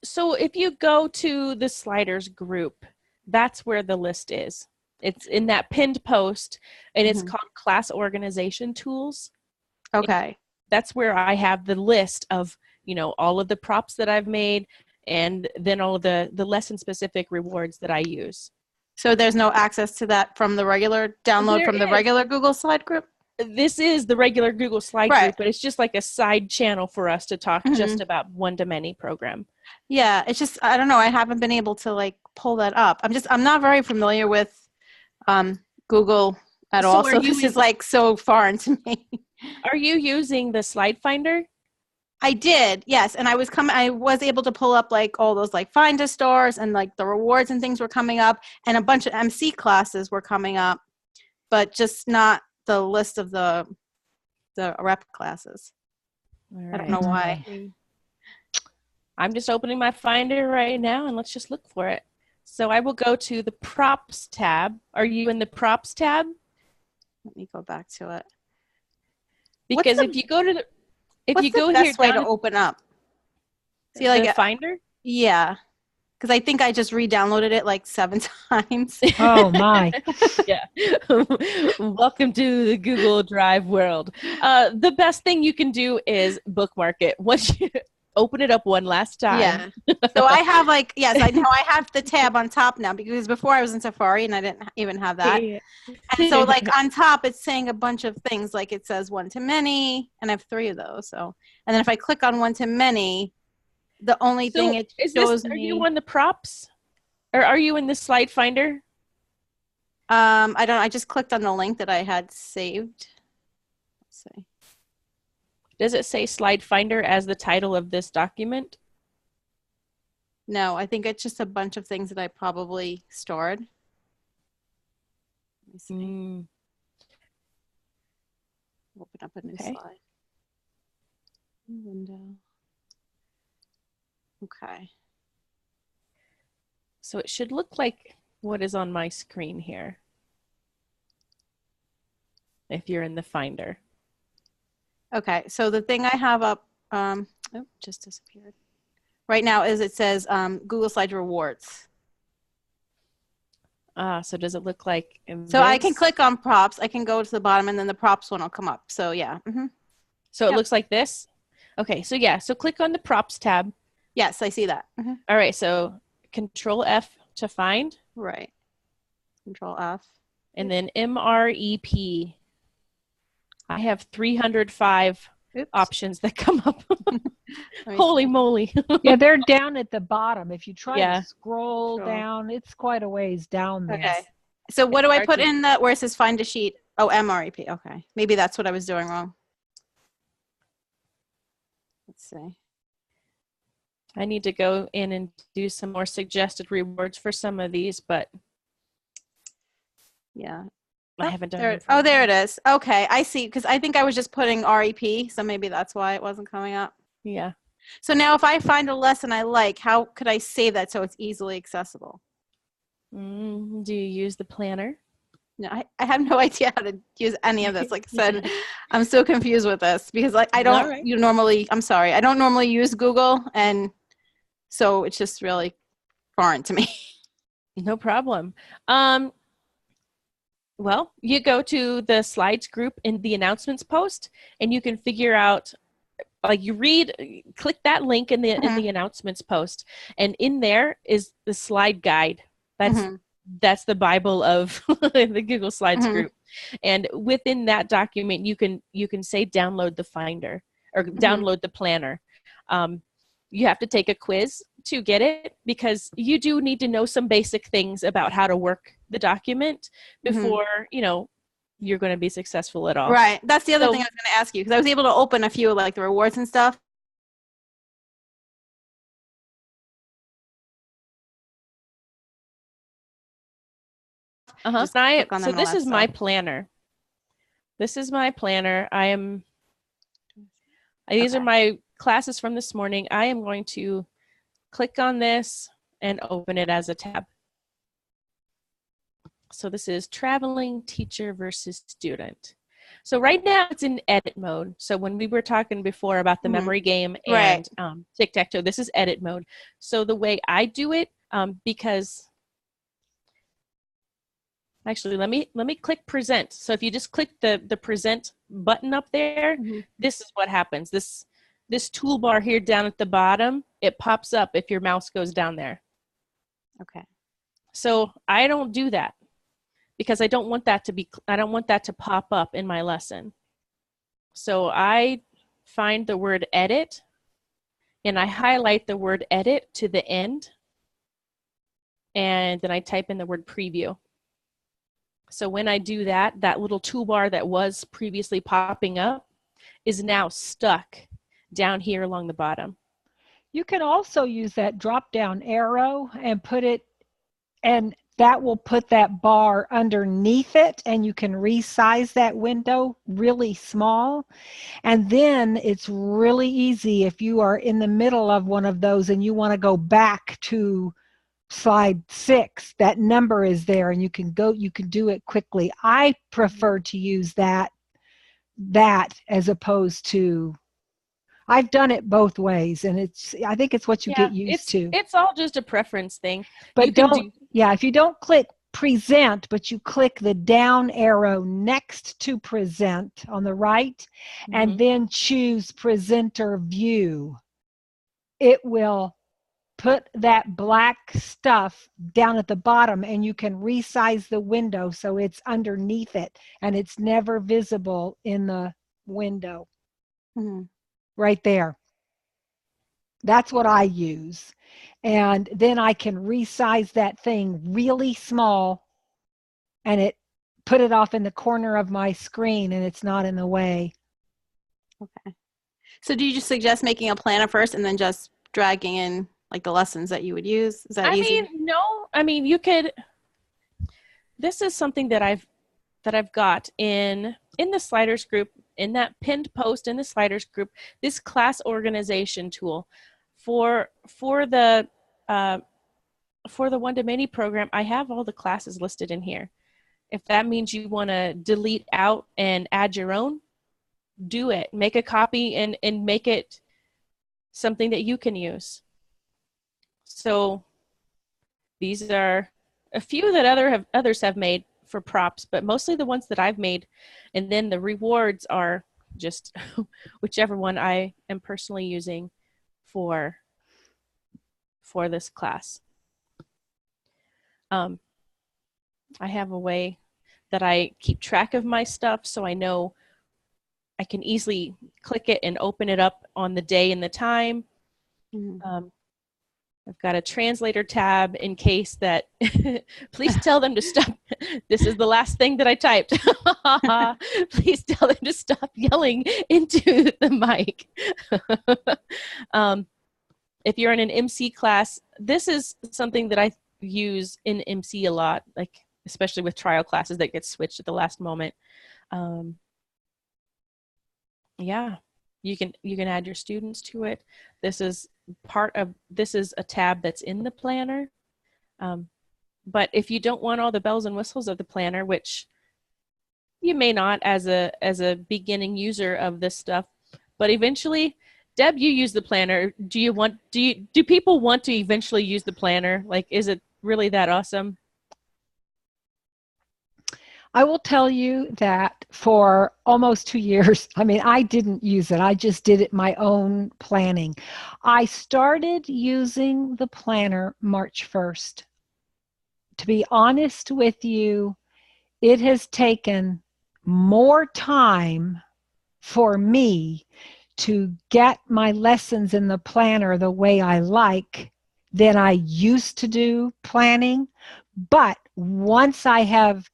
So if you go to the sliders group, that's where the list is. It's in that pinned post, and it's called Class Organization Tools. Okay. That's where I have the list of, all of the props that I've made, and then all of the lesson-specific rewards that I use. So there's no access to that from the regular download from the regular Google Slide group? This is the regular Google Slide group, but it's just like a side channel for us to talk just about one-to-many program. Yeah, it's just, I don't know, I haven't been able to like pull that up. I'm not very familiar with Google at all, so this is like so foreign to me. Are you using the slide finder? I did, yes, and I was able to pull up like all those like find a stores, and like the rewards and things were coming up, and a bunch of MC classes were coming up, but just not the list of the rep classes. Right. I don't know why. I'm just opening my finder right now, and let's just look for it. So I will go to the props tab. Are you in the props tab? Let me go back to it. Because if you go to the What's the best way to open up? See, like the finder? Yeah. because I think I just re-downloaded it like 7 times. Oh my. Yeah. Welcome to the Google Drive world. The best thing you can do is bookmark it. Once you open it up one last time. Yeah. So I have like, yes, I know I have the tab on top now, because before I was in Safari and I didn't even have that. Yeah. And so like on top, it's saying a bunch of things, like it says one to many, and I have 3 of those. So, and then if I click on one to many, the only thing it shows me. Are you on the props, or are you in the slide finder? I don't. I just clicked on the link that I had saved. Let's see. Does it say slide finder as the title of this document? No, I think it's just a bunch of things that I probably stored. Let me see. Open up a new slide. Window. Okay. So it should look like what is on my screen here, if you're in the finder. Okay, so the thing I have up, oh, just disappeared. Right now is it says Google Slides Rewards. So does it look like So I can click on props, I can go to the bottom, and then the props one will come up. So yeah. So it looks like this? Okay, so yeah, so click on the props tab. Yes, I see that. All right, so Control F to find. Right. Control F. And then MREP. I have 305 options that come up. Holy moly. Yeah, they're down at the bottom. If you try Yeah. to scroll down, it's quite a ways down there. Okay. So what do I put in the, where it says find a sheet? Oh, MREP. Okay. Maybe that's what I was doing wrong. Let's see. I need to go in and do some more suggested rewards for some of these, but yeah, I haven't done it. it. Oh, there it is. Okay, I see. Because I think I was just putting REP, so maybe that's why it wasn't coming up. Yeah. So now if I find a lesson I like, how could I save that so it's easily accessible? Do you use the planner? No, I have no idea how to use any of this. Like I said, I'm so confused with this because like I don't I'm sorry, I don't normally use Google, and so it's just really foreign to me. No problem. Well, you go to the slides group in the announcements post, and you can figure out, like you click that link in the announcements post, and in there is the slide guide. That's the Bible of the Google Slides group. And within that document, you can say download the finder or download the planner. You have to take a quiz to get it, because you do need to know some basic things about how to work the document before, you're going to be successful at all. Right. That's the other thing I was going to ask you, because I was able to open a few like the rewards and stuff. So this is my planner. This is my planner. These are my classes from this morning. I am going to click on this and open it as a tab. So this is traveling teacher versus student. So right now it's in edit mode. So when we were talking before about the memory game and Tic Tac Toe, this is edit mode. So the way I do it, because actually let me click present. So if you just click the present button up there, this is what happens. This toolbar here down at the bottom, it pops up if your mouse goes down there. Okay. So I don't do that, because I don't want that to pop up in my lesson. So I find the word edit and I highlight the word edit to the end, and then I type in the word preview. So when I do that, that little toolbar that was previously popping up is now stuck down here along the bottom. You can also use that drop down arrow and put it, and that will put that bar underneath it, and you can resize that window really small. And then it's really easy if you are in the middle of one of those and you want to go back to slide 6, that number is there and you can do it quickly. I prefer to use that as opposed to I've done it both ways, and I think it's what you get used to. It's all just a preference thing. But if you don't click present, but you click the down arrow next to present on the right, and then choose presenter view, it will put that black stuff down at the bottom, and you can resize the window so it's underneath it and it's never visible in the window. Right there. That's what I use. And then I can resize that thing really small and put it off in the corner of my screen, and it's not in the way. Okay. So do you just suggest making a planner first and then just dragging in like the lessons that you would use? Is that easy? No. I mean, you could. This is something that I've got in the sliders group, in that pinned post in the sliders group. This class organization tool for the one-to-many program. I have all the classes listed in here. If that means you want to delete out and add your own, do it. Make a copy and make it something that you can use. So these are a few that others have made for props, but mostly the ones that I've made. And then the rewards are just whichever one I am personally using for this class. I have a way that I keep track of my stuff, so I know I can easily click it and open it up on the day and the time. I've got a translator tab in case that, please tell them to stop. This is the last thing that I typed. Please tell them to stop yelling into the mic. If you're in an MC class, this is something that I use in MC a lot, like especially with trial classes that get switched at the last moment. Yeah, you can add your students to it. This is a tab that's in the planner. But if you don't want all the bells and whistles of the planner, which you may not as a beginning user of this stuff, but eventually, Deb, you use the planner. Do people want to eventually use the planner? Like, is it really that awesome? I will tell you that for almost 2 years, I mean, I didn't use it. I just did it my own planning. I started using the planner March 1st. To be honest with you, it has taken more time for me to get my lessons in the planner the way I like than I used to do planning. But once I have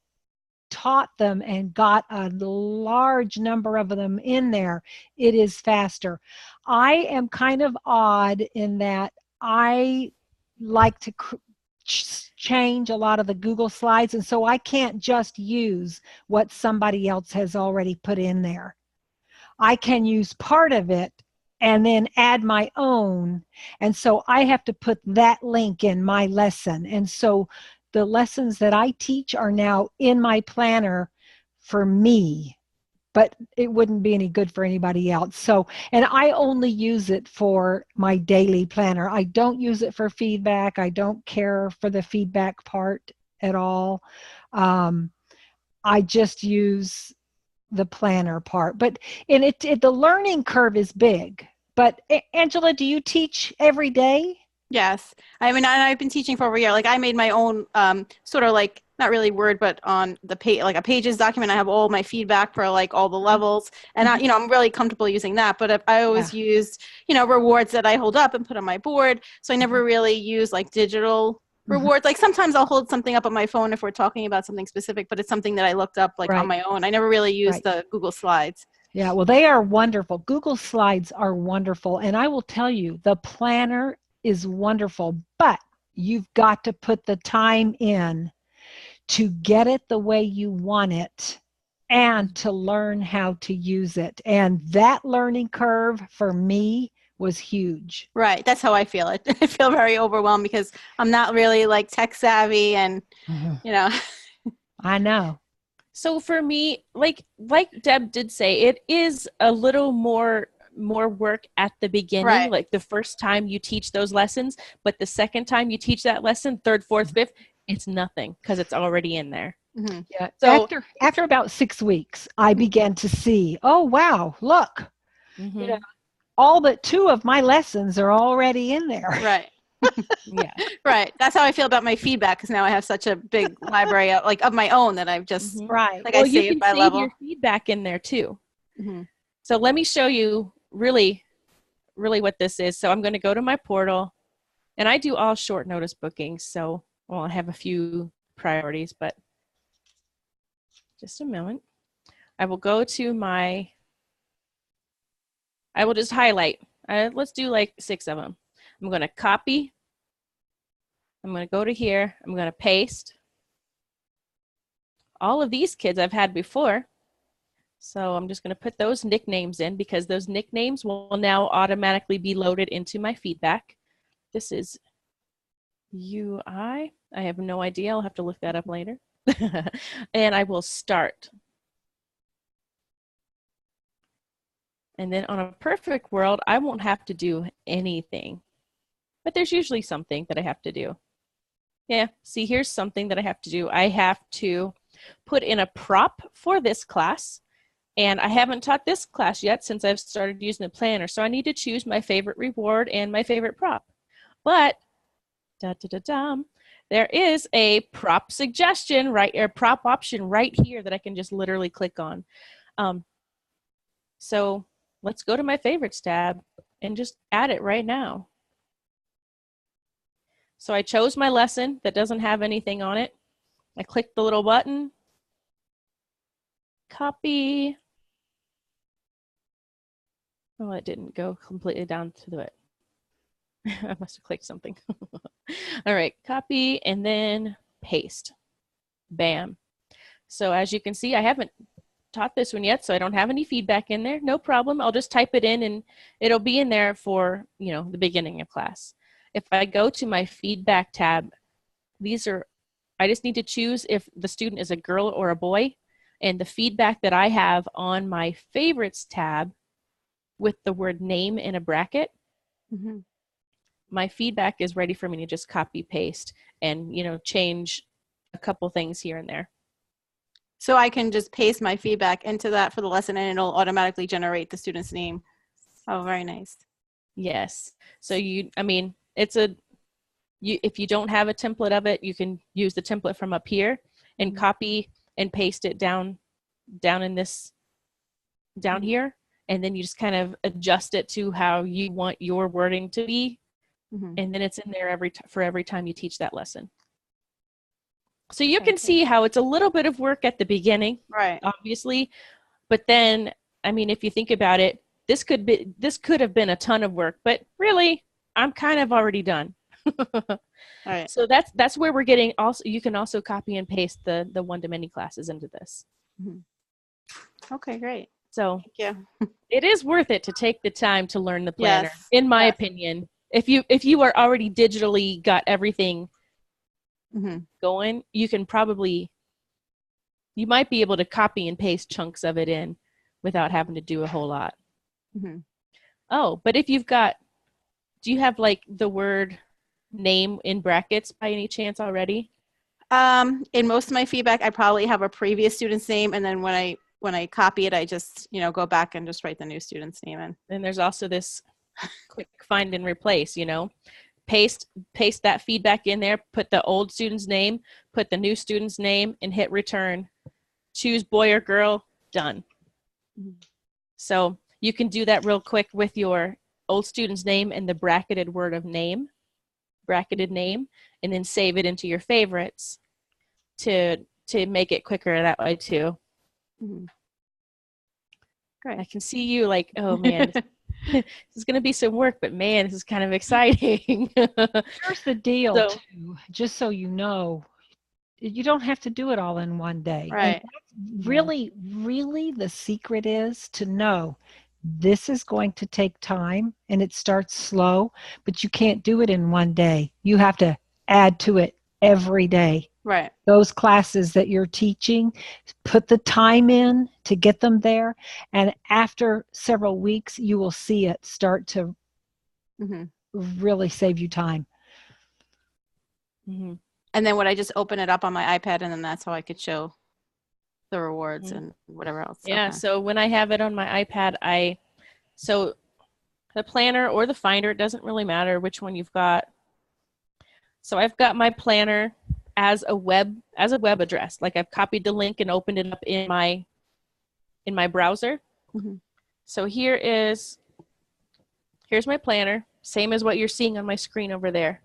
taught them and got a large number of them in there, it is faster. I am kind of odd in that I like to change a lot of the Google Slides, and so I can't just use what somebody else has already put in there. I can use part of it and then add my own, and so I have to put that link in my lesson. And so the lessons that I teach are now in my planner for me, but it wouldn't be any good for anybody else. So, and I only use it for my daily planner. I don't use it for feedback. I don't care for the feedback part at all. I just use the planner part. But the learning curve is big. But Angela, do you teach every day? Yes. I mean, I've been teaching for over a year. Like, I made my own sort of like, not really Word, but on the page, like a Pages document. I have all my feedback for like all the levels. And I'm really comfortable using that. But I always used, rewards that I hold up and put on my board. So I never really use like digital rewards. Like sometimes I'll hold something up on my phone if we're talking about something specific, but it's something that I looked up like on my own. I never really used the Google Slides. Yeah, well, they are wonderful. Google Slides are wonderful. And I will tell you, the planner is wonderful, but you've got to put the time in to get it the way you want it and to learn how to use it. And that learning curve for me was huge. Right. That's how I feel it. I feel very overwhelmed because I'm not really like tech savvy and, I know. So for me, like Deb did say, it is a little more more work at the beginning, Right. like the first time you teach those lessons, but the second time you teach that lesson, third, fourth, fifth, it's nothing because it's already in there. Mm-hmm. Yeah. So After about 6 weeks, I began to see, oh, wow, look, mhm. you know, all but 2 of my lessons are already in there. Right. Yeah. Right. That's how I feel about my feedback because now I have such a big library of my own that I've just Mhm. Right. like Well, I you save can by save level. your feedback in there too. Mm-hmm. So let me show you really what this is. So I'm going to go to my portal, and I do all short notice bookings. So, well, I have a few priorities, but just a moment. I will go to I will just highlight. Let's do like 6 of them. I'm going to copy. I'm going to go to here. I'm going to paste. All of these kids I've had before. So I'm just going to put those nicknames in because those nicknames will now automatically be loaded into my feedback. This is UI. I have no idea. I'll have to look that up later. And I will start. And then on a perfect world, I won't have to do anything. But there's usually something that I have to do. Yeah, see, here's something that I have to do. I have to put in a prop for this class. And I haven't taught this class yet since I've started using the planner. So I need to choose my favorite reward and my favorite prop. But there is a prop suggestion, right, or prop option right here that I can just literally click on. So let's go to my favorites tab and just add it right now. So I chose my lesson that doesn't have anything on it. I click the little button, copy. Oh, it didn't go completely down to it. I must have clicked something. All right, copy and then paste. Bam. So as you can see, I haven't taught this one yet, so I don't have any feedback in there. No problem. I'll just type it in and it'll be in there for, you know, the beginning of class. If I go to my feedback tab, I just need to choose if the student is a girl or a boy. And the feedback that I have on my favorites tab with the word name in a bracket, Mm-hmm. my feedback is ready for me to just copy paste and, you know, change a couple things here and there. So I can just paste my feedback into that for the lesson and it'll automatically generate the student's name. Oh, very nice. Yes. So if you don't have a template of it, you can use the template from up here and copy and paste it down in this, down here. And then you just kind of adjust it to how you want your wording to be. Mm-hmm. And then it's in there for every time you teach that lesson. So you can see how it's a little bit of work at the beginning, right? Obviously. But then, I mean, if you think about it, this could have been a ton of work, but really, I'm kind of already done. All right. So that's where we're getting. Also, you can also copy and paste the one-to-many classes into this. Mm-hmm. Okay, great. So Thank you. it is worth it to take the time to learn the planner, Yes. in my opinion. If you are already digitally got everything going, you might be able to copy and paste chunks of it in without having to do a whole lot. Mm-hmm. Oh, but if you've got, do you have like the word name in brackets by any chance already? In most of my feedback, I probably have a previous student's name, and then when I copy it, I just, go back and just write the new student's name in. And there's also this quick find and replace, paste that feedback in there, put the old student's name, put the new student's name, and hit return. Choose boy or girl, done. So you can do that real quick with your old student's name and the bracketed word of name, and then save it into your favorites to make it quicker that way too. Great. I can see you like, oh man, this is going to be some work, but man, this is kind of exciting. Here's the deal, too, just so you know, you don't have to do it all in one day. Right. And really, really the secret is to know this is going to take time and it starts slow, but you can't do it in one day. You have to add to it every day. Right. Those classes that you're teaching, put the time in to get them there. And after several weeks, you will see it start to really save you time. Mm-hmm. And then would I just open it up on my iPad, and then that's how I could show the rewards and whatever else? Yeah. Okay. So when I have it on my iPad, so the planner or the finder, it doesn't really matter which one you've got. So I've got my planner as a web address. Like I've copied the link and opened it up in my browser. So here's my planner, same as what you're seeing on my screen over there.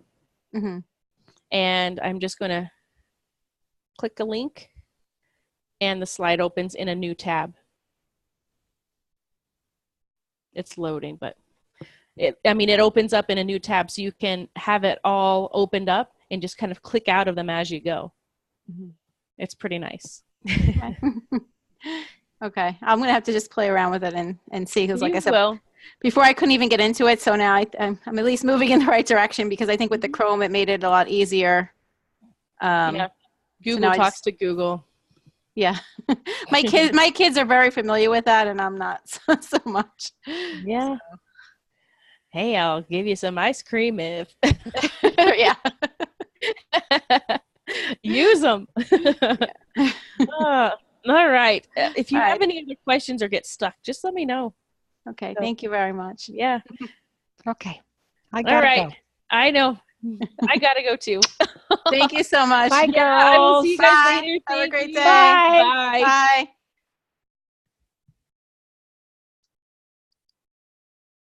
And I'm just going to click a link, and the slide opens in a new tab. It's loading, but it opens up in a new tab, so you can have it all opened up and just kind of click out of them as you go. It's pretty nice. Okay. I'm going to have to just play around with it and see, because like I said, will. Before I couldn't even get into it, so now I'm at least moving in the right direction, because I think with the Chrome it made it a lot easier. Yeah. Google talks to Google. Yeah. My kids are very familiar with that, and I'm not so much. Yeah. So. Hey, I'll give you some ice cream if. Yeah. Use them. All right. If you have any other questions or get stuck, just let me know. Okay. Thank you very much. Yeah. Okay. I gotta go. I know. I gotta go too. Thank you so much. Bye, girls. I will see you guys later. Have a great day. Bye. Bye.